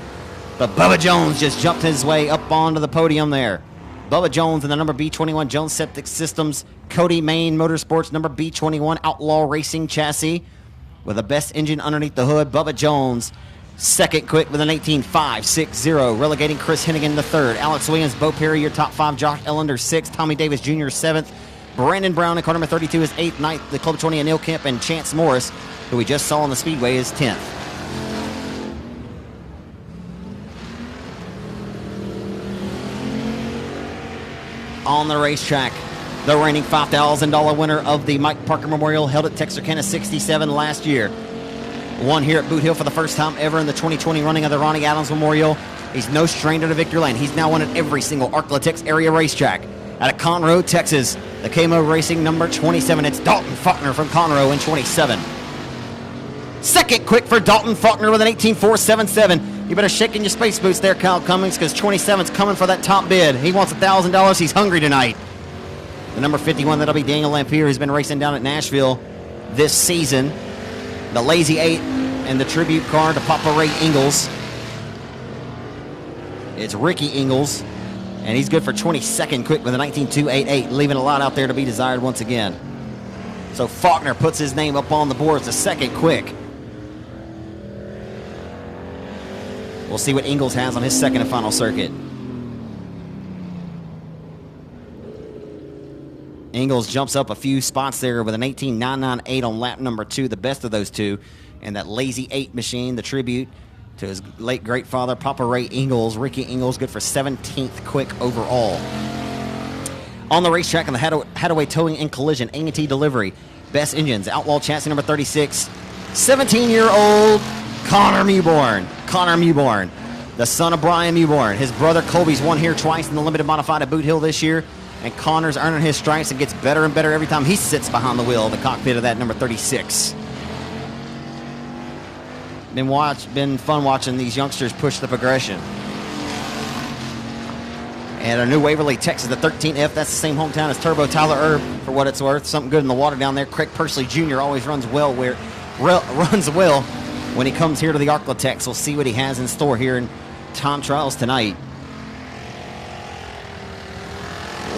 But Bubba Jones just jumped his way up onto the podium there. Bubba Jones in the number B21 Jones Septic Systems Cody Main Motorsports number B21 Outlaw Racing chassis with the best engine underneath the hood. Bubba Jones second quick with an 18.560, relegating Chris Hennigan to third. Alex Williams, Bo Perry, your top 5. Josh Ellender 6th. Tommy Davis Jr. 7th. Brandon Brown in car number 32 is 8th. 9th, the Club 20 and Neil Kemp, and Chance Morris, who we just saw on the Speedway, is 10th. On the racetrack, the reigning $5,000 winner of the Mike Parker Memorial, held at Texarkana 67 last year. Won here at Boothill for the first time ever in the 2020 running of the Ronnie Adams Memorial. He's no stranger to victory lane. He's now won at every single Arklatex area racetrack. Out of Conroe, Texas, the KMO Racing number 27. It's Dalton Faulkner from Conroe in 27. Second quick for Dalton Faulkner with an 18.477. You better shake in your space boots there, Kyle Cummings, because 27's coming for that top bid. He wants $1,000. He's hungry tonight. The number 51, that'll be Daniel Lampier, who's been racing down at Nashville this season. The Lazy 8 and the tribute car to Papa Ray Ingalls. It's Ricky Ingalls, and he's good for 22nd quick with a 19.288, leaving a lot out there to be desired once again. So Faulkner puts his name up on the board as the second quick. We'll see what Ingalls has on his second and final circuit. Ingalls jumps up a few spots there with an 18.998 on lap number 2, the best of those two. And that Lazy 8 machine, the tribute to his late great father, Papa Ray Ingalls. Ricky Ingalls, good for 17th quick overall. On the racetrack in the Hadaway Towing and Collision, A&T Delivery, Best Engines, Outlaw Chassis number 36, 17-year-old Connor Mewborn. Connor Mewborn, the son of Brian Mewborn. His brother Colby's won here twice in the Limited Modified at Boothill this year. And Connor's earning his stripes and gets better and better every time he sits behind the wheel of the cockpit of that number 36. Been fun watching these youngsters push the progression. And our New Waverly, Texas, the 13F, that's the same hometown as Turbo Tyler Erb, for what it's worth. Something good in the water down there. Craig Persley Jr. always runs well when he comes here to the Arklatex. We'll see what he has in store here in time trials tonight.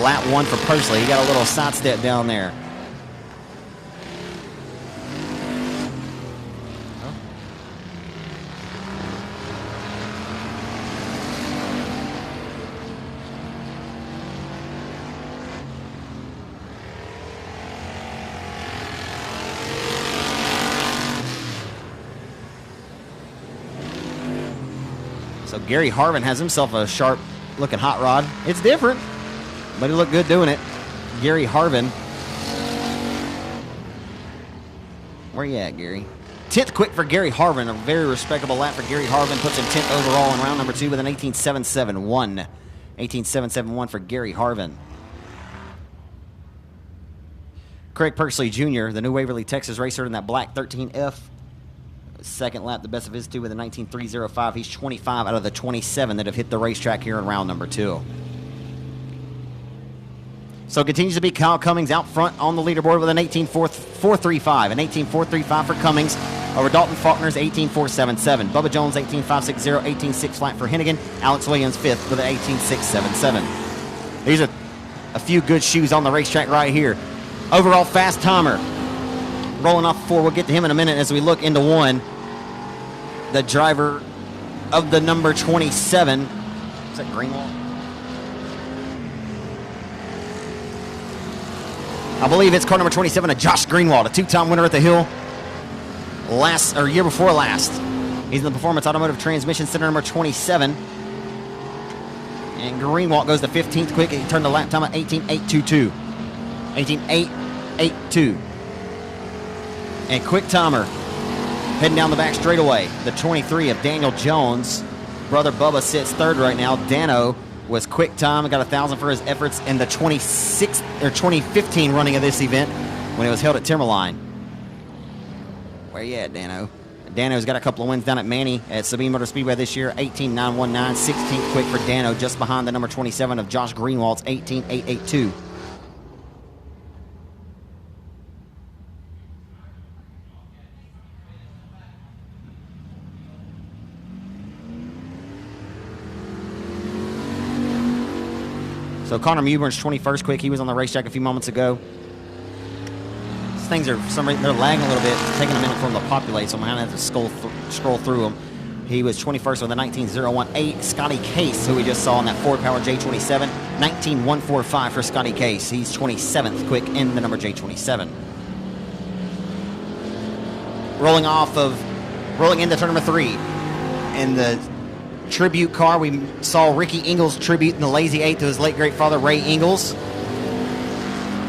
Lap 1 for Persley. He got a little sidestep down there. So Gary Harvin has himself a sharp-looking hot rod. It's different, but he looked good doing it. Gary Harvin. Where you at, Gary? 10th quick for Gary Harvin. A very respectable lap for Gary Harvin. Puts him 10th overall in round number 2 with an 18.771. 18.771 for Gary Harvin. Craig Persley Jr., the New Waverly, Texas racer in that black 13F. Second lap, the best of his two with a 19.305. He's 25 out of the 27 that have hit the racetrack here in round number 2. So it continues to be Kyle Cummings out front on the leaderboard with an 18.435. An 18.435 for Cummings over Dalton Faulkner's 18.477. Bubba Jones 18.560, 18.6 flat for Hennigan. Alex Williams 5th with an 18.677. These are a few good shoes on the racetrack right here. Overall fast timer. Rolling off 4. We'll get to him in a minute as we look into 1. The driver of the number 27. Is that Greenwood? I believe it's car number 27 of Josh Greenwald, a 2-time winner at the Hill year before last. He's in the Performance Automotive Transmission Center number 27. And Greenwald goes to 15th quick. He turned the lap time at 18.822. 18.882. And quick timer heading down the back straightaway. The 23 of Daniel Jones. Brother Bubba sits third right now. Dano was quick time and got 1,000 for his efforts in the 2015 running of this event when it was held at Timberline. Where you at, Dano? Dano's got a couple of wins down at Manny at Sabine Motor Speedway this year. 18.919, 16th quick for Dano, just behind the number 27 of Josh Greenwald's 18.882. So Connor Mewburn's 21st quick. He was on the racetrack a few moments ago. These things are, for some reason, they're lagging a little bit. It's taking a minute for them to populate, so I'm going to have to scroll through them. He was 21st with a 19.018. Scotty Case, who we just saw in that Ford Power J27, 19.145 for Scotty Case. He's 27th quick in the number J27. Rolling into turn number 3. In the tribute car, we saw Ricky Ingalls tribute in the Lazy 8 to his late great father, Ray Ingalls.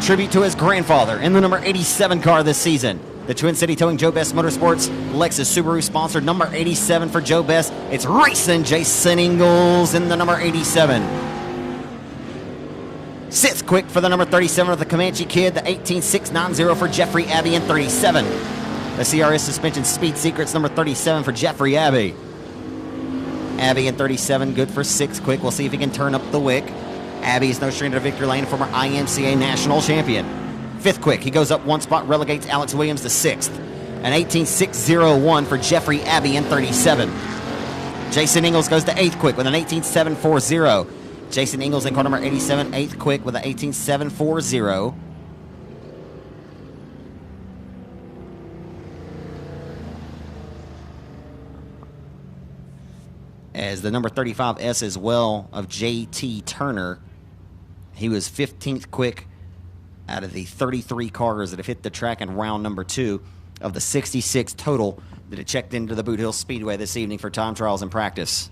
Tribute to his grandfather in the number 87 car this season. The Twin City Towing Joe Best Motorsports Lexus Subaru sponsored number 87 for Joe Best. It's racing Jason Ingalls in the number 87. Sixth quick for the number 37 of the Comanche Kid, the 18.690 for Jeffrey Abbey in 37. The CRS Suspension Speed Secrets, number 37 for Jeffrey Abbey. Abbey in 37, good for sixth quick. We'll see if he can turn up the wick. Abbey is no stranger to victory lane, former IMCA national champion. Fifth quick, he goes up one spot, relegates Alex Williams to sixth. An 18.601 for Jeffrey Abbey in 37. Jason Ingles goes to eighth quick with an 18.740. Jason Ingles in car number 87, eighth quick with an 18.740. As the number 35S as well of JT Turner, he was 15th quick out of the 33 cars that have hit the track in round number 2 of the 66 total that had checked into the Boothill Speedway this evening for time trials and practice.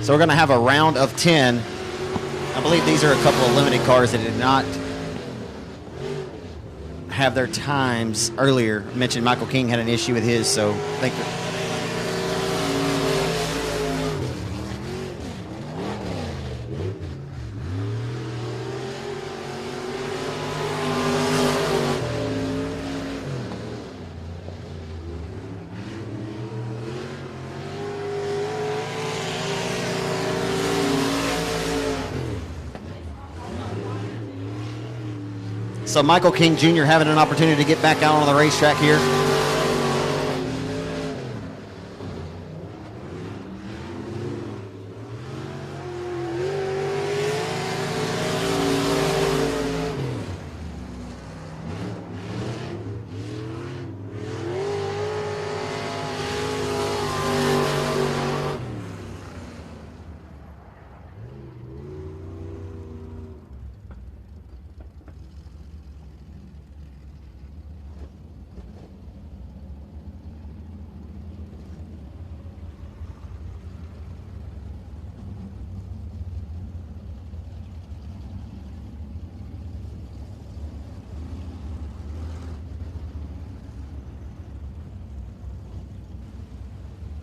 So we're going to have a round of 10. I believe these are a couple of limited cars that did not have their times earlier. I mentioned Michael King had an issue with his, so I think so Michael King Jr. having an opportunity to get back out on the racetrack here.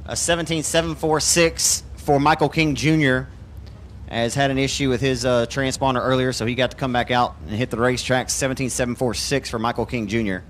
A 17.746 for Michael King Jr. has had an issue with his transponder earlier, so he got to come back out and hit the racetrack. 17.746 for Michael King Jr.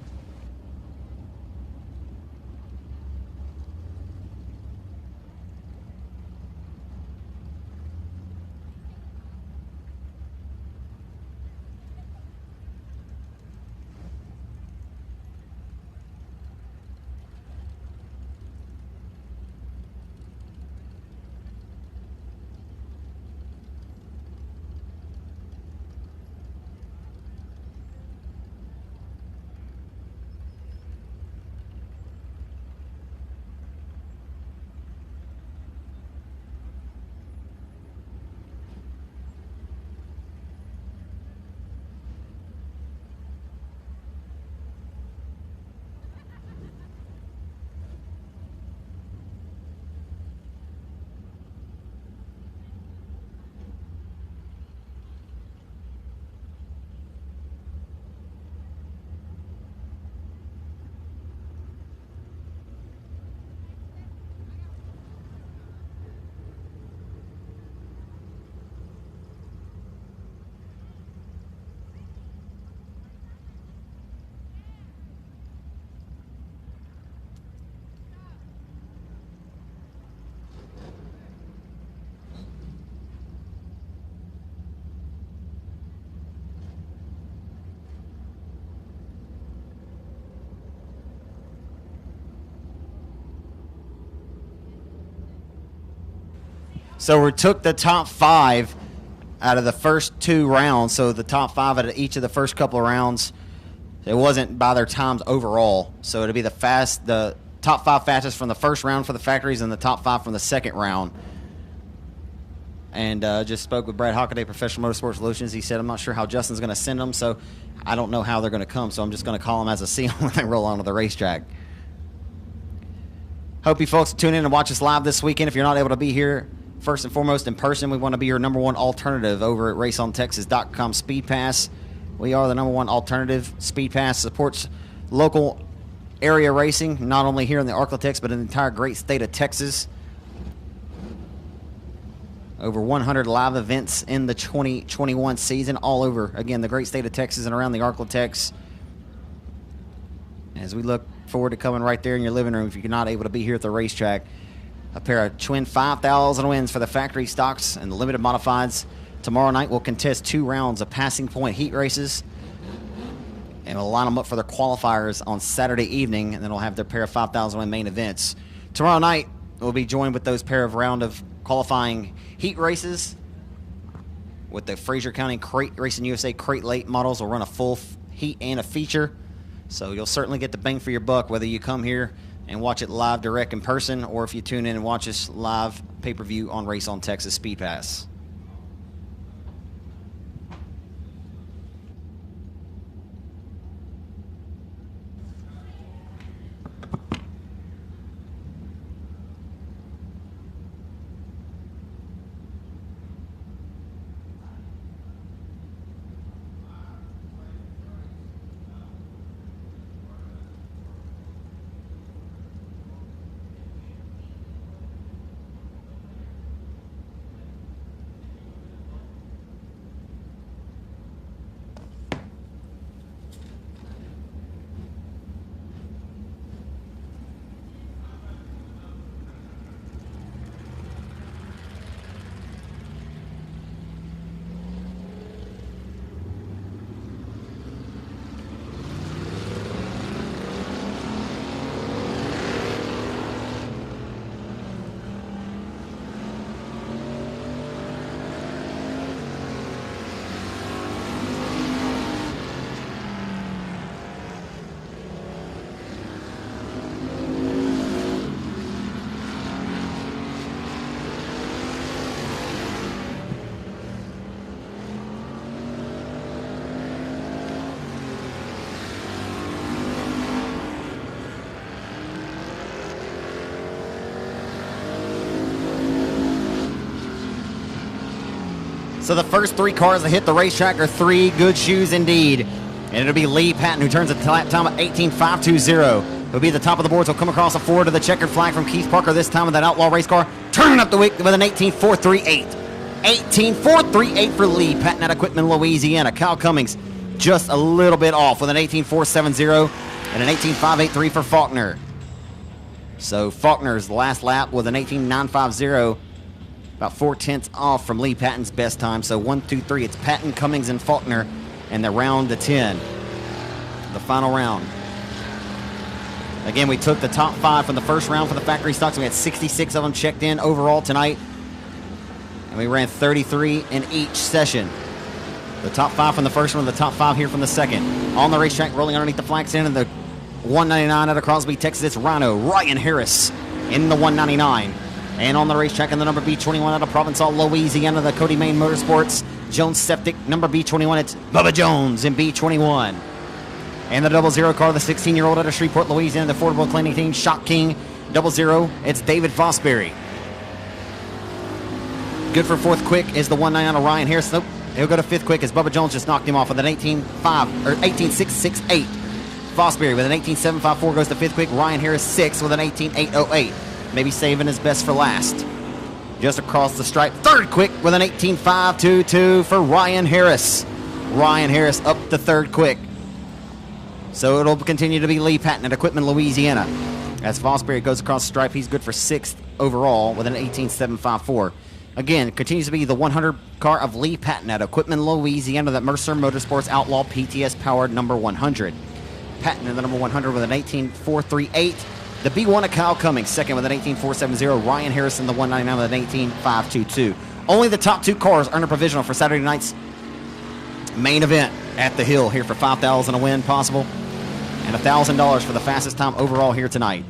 So we took the top 5 out of the first 2 rounds. So the top 5 out of each of the first couple of rounds, it wasn't by their times overall. So it'll be the top 5 fastest from the first round for the factories and the top 5 from the second round. And just spoke with Brad Hockaday, Professional Motorsport Solutions. He said, I'm not sure how Justin's going to send them, so I don't know how they're going to come. So I'm just going to call them as I see them when they roll onto the racetrack. Hope you folks tune in and watch us live this weekend. If you're not able to be here, first and foremost in person, we want to be your number one alternative over at raceontexas.com Speed Pass. We are the number one alternative. Speed Pass supports local area racing, not only here in the Arklatex, but in the entire great state of Texas. Over 100 live events in the 2021 season, all over, again, the great state of Texas and around the Arklatex. As we look forward to coming right there in your living room if you're not able to be here at the racetrack. A pair of twin 5,000 wins for the factory stocks and the limited modifieds. Tomorrow night we'll contest 2 rounds of passing point heat races. And we'll line them up for their qualifiers on Saturday evening, and then we'll have their pair of 5,000 win main events. Tomorrow night we'll be joined with those pair of round of qualifying heat races with the Fraser County Crate Racing USA Crate Late models. Will run a full heat and a feature. So you'll certainly get the bang for your buck whether you come here and watch it live direct in person or if you tune in and watch us live pay-per-view on Race on Texas Speed Pass. So the first 3 cars that hit the racetrack are 3 good shoes indeed. And it'll be Lee Patton, who turns a lap time of 18.520. He'll be at the top of the boards. He'll come across the forward to the checkered flag from Keith Parker, this time with that Outlaw race car, turning up the wick with an 18.438. 18.438 for Lee Patton out of Quitman, Louisiana. Kyle Cummings just a little bit off with an 18.470 and an 18.583 for Faulkner. So Faulkner's last lap with an 18.950. About 4/10 off from Lee Patton's best time. So 1, 2, 3. It's Patton, Cummings, and Faulkner in the round to 10. The final round. Again, we took the top 5 from the first round for the factory stocks. We had 66 of them checked in overall tonight. And we ran 33 in each session. The top 5 from the first one, the top 5 here from the second. On the racetrack, rolling underneath the flag stand in the 199 out of Crosby, Texas, it's Ryan Harris in the 199. And on the racetrack in the number B21 out of Provençal, Louisiana, the Cody Main Motorsports, Jones Septic, number B21, it's Bubba Jones in B21. And the 00 car, the 16-year-old out of Shreveport, Louisiana, the affordable cleaning team, Shock King, 00, it's David Fosbury. Good for 4th quick is the 199 of Ryan Harris. Nope, he'll go to 5th quick as Bubba Jones just knocked him off with an 18.668. Fosbury with an 18.754 goes to 5th quick. Ryan Harris 6th with an 18.808. Maybe saving his best for last. Just across the stripe, 3rd quick with an 18.522 for Ryan Harris. Ryan Harris up to 3rd quick. So it'll continue to be Lee Patton at Quitman, Louisiana. As Fosbury goes across the stripe, he's good for 6th overall with an 18.754. Again, continues to be the 100 car of Lee Patton at Quitman, Louisiana, that Mercer Motorsports Outlaw PTS powered number 100. Patton in the number 100 with an 18.438. The B1 of Kyle Cummings, second with an 18.470. Ryan Harrison, the 199 with an 18.522. Only the top 2 cars earn a provisional for Saturday night's main event at the Hill here for $5,000 a win possible and $1,000 for the fastest time overall here tonight.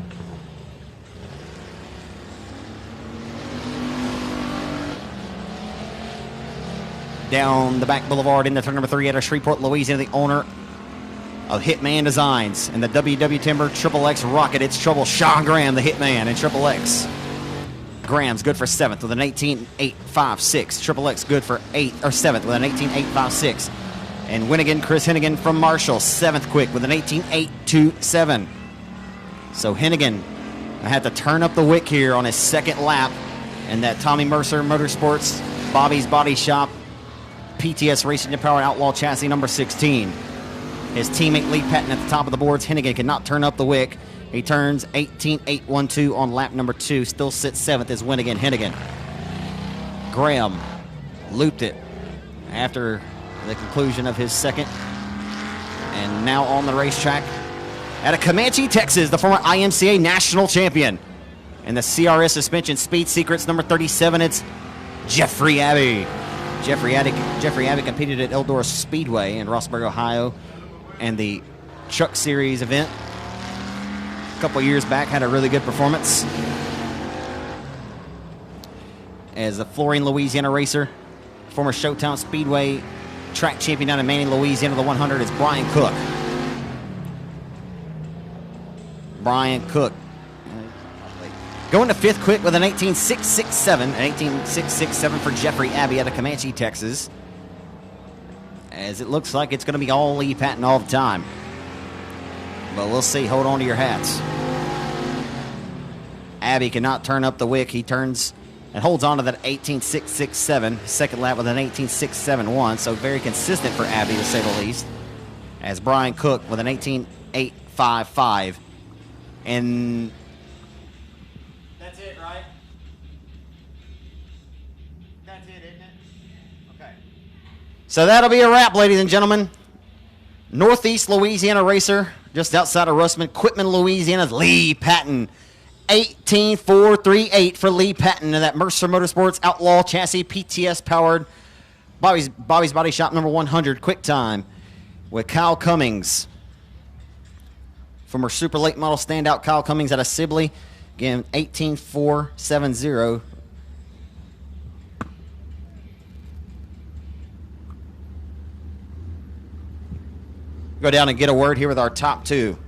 Down the back boulevard into turn number 3 out of Shreveport, Louisiana, the owner of Hitman Designs. And the WW Timber Triple X Rocket, it's Trouble Sean Graham, the Hitman, in Triple X. Graham's good for 7th with an 18.856. Triple X good for 7th with an 18.856. And Winnigan, Chris Hennigan from Marshall, 7th quick with an 18.827. So Hennigan had to turn up the wick here on his second lap. And that Tommy Mercer Motorsports, Bobby's Body Shop, PTS Racing Powered Outlaw Chassis number 16. His teammate Lee Patton at the top of the boards. Hennigan cannot turn up the wick. He turns 18.812 on lap number 2. Still sits 7th as Winnigan Hennigan. Graham looped it after the conclusion of his second. And now on the racetrack out of Comanche, Texas, the former IMCA national champion. And the CRS Suspension Speed Secrets number 37, it's Jeffrey Abbey. Jeffrey Abbey competed at Eldora Speedway in Rossburg, Ohio, and the Truck Series event a couple years back. Had a really good performance as a Florine, Louisiana racer. Former Showtown Speedway track champion down in Manning, Louisiana. The 100 is Brian Cook. Brian Cook going to 5th quick with an 18.667. An 18.667 for Jeffrey Abbey out of Comanche, Texas. As it looks like it's going to be all Lee Patton all the time. But we'll see. Hold on to your hats. Abbey cannot turn up the wick. He turns and holds on to that 18.667. Second lap with an 18.671. So very consistent for Abbey, to say the least. As Brian Cook with an 18.855. And that's it, right? That's it, isn't it? Okay. So that'll be a wrap, ladies and gentlemen. Northeast Louisiana racer, just outside of Russman, Quitman, Louisiana's Lee Patton. 18.438 for Lee Patton in that Mercer Motorsports Outlaw Chassis PTS powered Bobby's Body Shop number 100 quick time with Kyle Cummings. Former super late model standout Kyle Cummings out of Sibley. Again, 18.470. Go down and get a word here with our top 2.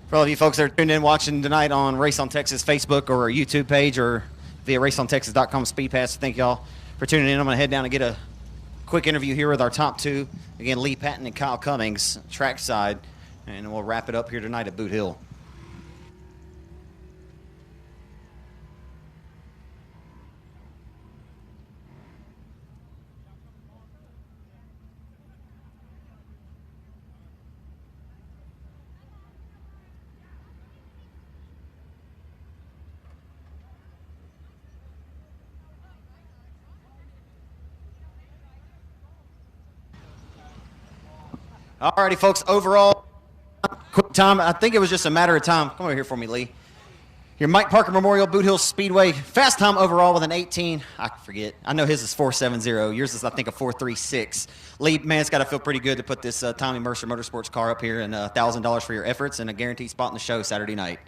For all of you folks that are tuned in watching tonight on Race on Texas Facebook or our YouTube page or via raceontexas.com Speed Pass, thank y'all for tuning in. I'm going to head down and get a quick interview here with our top 2. Again, Lee Patton and Kyle Cummings, trackside, and we'll wrap it up here tonight at Boot Hill. Alrighty, folks, overall, quick time. I think it was just a matter of time. Come over here for me, Lee. Your Mike Parker Memorial Boothill Speedway. Fast time overall with an 18. I forget. I know his is 4.70. Yours is, I think, a 4.36. Lee, man, it's got to feel pretty good to put this Tommy Mercer Motorsports car up here and $1,000 for your efforts and a guaranteed spot in the show Saturday night.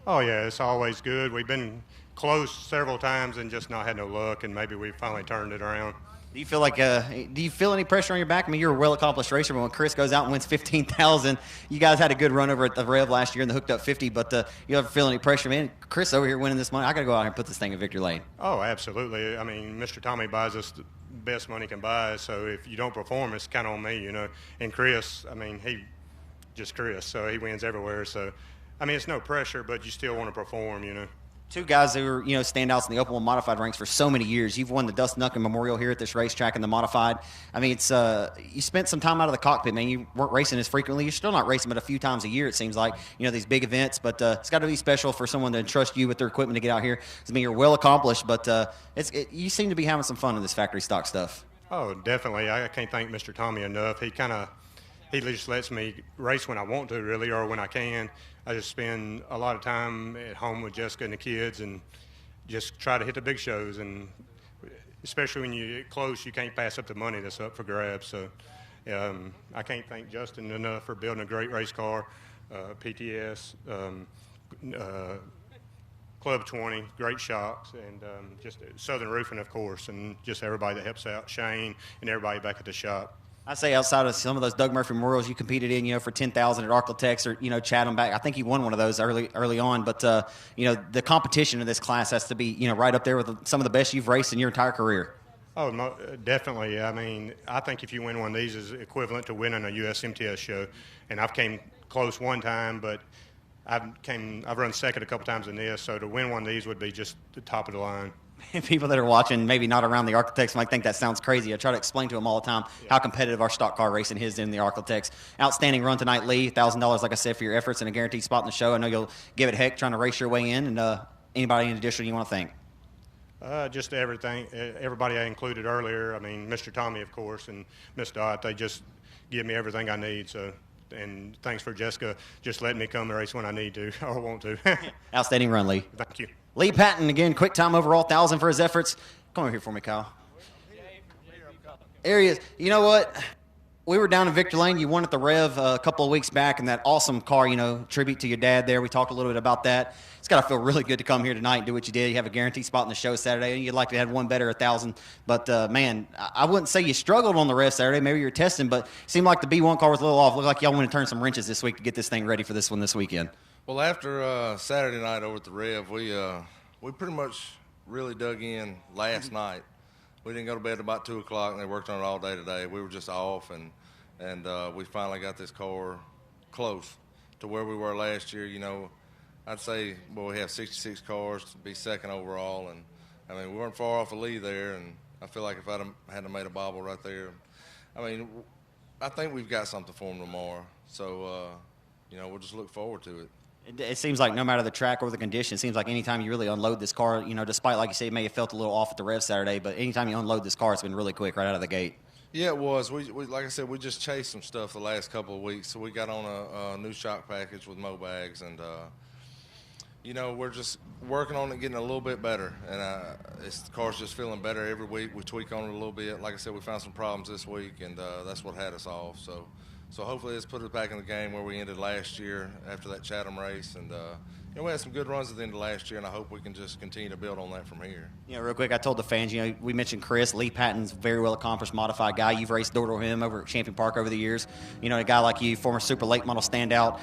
Oh, yeah, it's always good. We've been close several times and just not had no luck, and maybe we finally turned it around. Do you feel like do you feel any pressure on your back? I mean, you're a well-accomplished racer, but when Chris goes out and wins $15,000, you guys had a good run over at the Rev last year in the Hooked Up 50, but you ever feel any pressure? Man, Chris over here winning this money, I got to go out here and put this thing in victory lane. Oh, absolutely. I mean, Mr. Tommy buys us the best money can buy, so if you don't perform, it's kind of on me, you know. And Chris, I mean, Chris, so he wins everywhere. So, I mean, it's no pressure, but you still want to perform, you know. Two guys who were, standouts in the open wheel modified ranks for so many years. You've won the Dustin Duncan Memorial here at this racetrack in the modified. I mean, it's you spent some time out of the cockpit, man. You weren't racing as frequently. You're still not racing but a few times a year, it seems like, these big events. But it's got to be special for someone to entrust you with their equipment to get out here. I mean, you're well accomplished, but you seem to be having some fun in this factory stock stuff. Oh, definitely. I can't thank Mr. Tommy enough. He kind of he just lets me race when I want to, really, or when I can. I just spend a lot of time at home with Jessica and the kids and just try to hit the big shows. And especially when you get close, you can't pass up the money that's up for grabs. So I can't thank Justin enough for building a great race car, PTS, Club 20, great shocks, and just Southern Roofing, of course, and just everybody that helps out, Shane, and everybody back at the shop. I say outside of some of those Doug Murphy Memorials you competed in, for 10,000 at Arklatex or, Chatham back. I think you won one of those early on. But, the competition in this class has to be, right up there with some of the best you've raced in your entire career. Oh, definitely. I mean, I think if you win one of these is equivalent to winning a USMTS show. And I've came close one time, but I've run second a couple times in this. So to win one of these would be just the top of the line. People that are watching, maybe not around the Arklatex, might think that sounds crazy. I try to explain to them all the time how competitive our stock car racing is in the Arklatex. Outstanding run tonight, Lee. $1,000, like I said, for your efforts and a guaranteed spot in the show. I know you'll give it heck trying to race your way in. And anybody in addition you want to thank? Just everything, everybody I included earlier. I mean, Mr. Tommy, of course, and Miss Dot. They just give me everything I need. So, and thanks for Jessica just letting me come and race when I need to or want to. Outstanding run, Lee. Thank you. Lee Patton, again, quick time overall, 1,000 for his efforts. Come over here for me, Kyle. There he is. You know what? We were down in Victor Lane. You won at the Rev a couple of weeks back in that awesome car, tribute to your dad there. We talked a little bit about that. It's got to feel really good to come here tonight and do what you did. You have a guaranteed spot in the show Saturday, and you'd like to have one better, 1,000. But, man, I wouldn't say you struggled on the Rev Saturday. Maybe you were testing, but it seemed like the B1 car was a little off. Looked like y'all went to turn some wrenches this week to get this thing ready for this one this weekend. Well, after Saturday night over at the Rev, we pretty much really dug in last night. We didn't go to bed about 2 o'clock, and they worked on it all day today. We were just off, and we finally got this car close to where we were last year. I'd say, we have 66 cars to be second overall, and I mean, we weren't far off a lead there, and I feel like if I'd had made a bobble right there, I mean, I think we've got something for them tomorrow. So, we'll just look forward to it. It seems like no matter the track or the condition, it seems like anytime you really unload this car, despite, like you say, it may have felt a little off at the Rev Saturday, but anytime you unload this car, it's been really quick right out of the gate. Yeah, it was. We like I said, we just chased some stuff the last couple of weeks. So we got on a new shock package with Mobags, and we're just working on it, getting a little bit better. And the car's just feeling better every week. We tweak on it a little bit. Like I said, we found some problems this week, and that's what had us off. So hopefully it's put us back in the game where we ended last year after that Chatham race. And, we had some good runs at the end of last year, and I hope we can just continue to build on that from here. Real quick, I told the fans, we mentioned Chris. Lee Patton's a very well-accomplished modified guy. You've raced door to him over at Champion Park over the years. A guy like you, former super late model standout.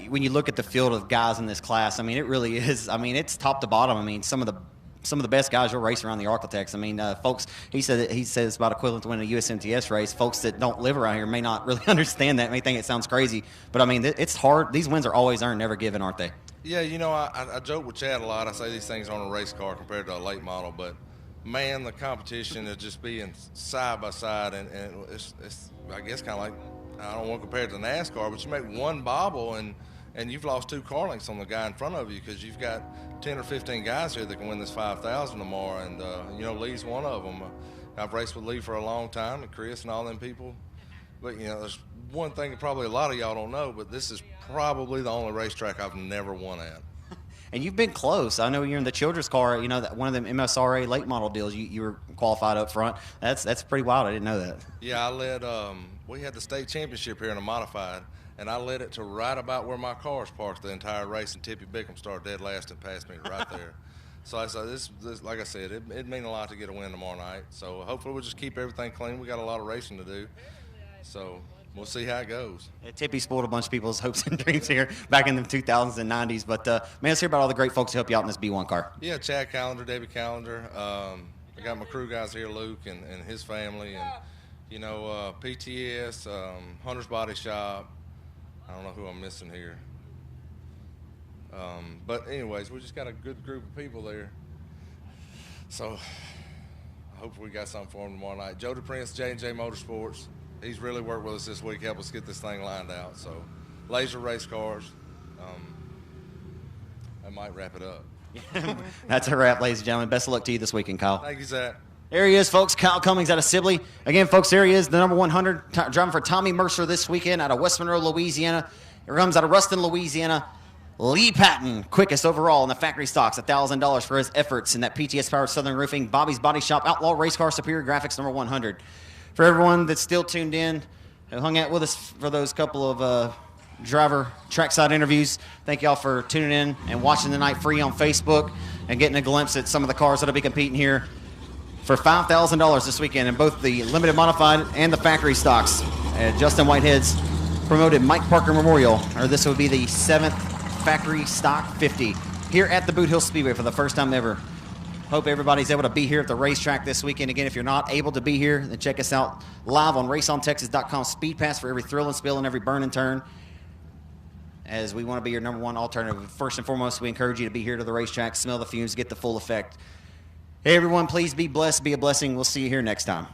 When you look at the field of guys in this class, I mean, it really is. I mean, it's top to bottom. I mean, some of the best guys you'll race around the Arklatex. I mean, folks, he says about equivalent to winning a USMTS race. Folks that don't live around here may not really understand that, may think it sounds crazy. But, I mean, it's hard. These wins are always earned, never given, aren't they? Yeah, I joke with Chad a lot. I say these things on a race car compared to a late model. But, man, the competition is just being side by side. And it's I guess, kind of like, I don't want to compare it to NASCAR, but you make one bobble and you've lost 2 car lengths on the guy in front of you because you've got 10 or 15 guys here that can win this 5,000 tomorrow. And, Lee's one of them. I've raced with Lee for a long time, and Chris and all them people. But, there's one thing that probably a lot of y'all don't know, but this is probably the only racetrack I've never won at. And you've been close. I know you're in the children's car, one of them MSRA late model deals. You were qualified up front. That's pretty wild. I didn't know that. Yeah, I led we had the state championship here in a modified, and I led it to right about where my car's parked the entire race, and Tippy Bickham started dead last and passed me right there. So I said, this like I said, it'd mean a lot to get a win tomorrow night. So hopefully we'll just keep everything clean. We got a lot of racing to do. So we'll see how it goes. Tippy spoiled a bunch of people's hopes and dreams here back in the 2000s and 90s. But, man, let's hear about all the great folks who help you out in this B1 car. Yeah, Chad Callender, Debbie Callender. I got my crew guys here, Luke and his family. And, PTS, Hunter's Body Shop. I don't know who I'm missing here. But anyways, we just got a good group of people there. So I hope we got something for them tomorrow night. Joe DePrince, J&J Motorsports. He's really worked with us this week, help us get this thing lined out. So laser race cars. I might wrap it up. That's a wrap, ladies and gentlemen. Best of luck to you this weekend, Kyle. Thank you, Zach. There he is, folks. Kyle Cummings out of Sibley. Again, folks, there he is, the number 100, driving for Tommy Mercer this weekend out of West Monroe, Louisiana. Here comes out of Ruston, Louisiana, Lee Patton, quickest overall in the factory stocks, $1,000 for his efforts in that PTS-powered Southern Roofing, Bobby's Body Shop, Outlaw Race Car Superior Graphics, number 100. For everyone that's still tuned in, who hung out with us for those couple of driver trackside interviews, thank y'all for tuning in and watching the night free on Facebook and getting a glimpse at some of the cars that'll be competing here for $5,000 this weekend in both the limited modified and the factory stocks. Justin Whitehead's promoted Mike Parker Memorial, or this would be the 7th factory stock 50 here at the Boothill Speedway for the first time ever. Hope everybody's able to be here at the racetrack this weekend. Again, if you're not able to be here, then check us out live on raceontexas.com. Speed Pass for every thrill and spill and every burn and turn, as we want to be your number one alternative. First and foremost, we encourage you to be here to the racetrack, smell the fumes, get the full effect. Hey, everyone, please be blessed, be a blessing. We'll see you here next time.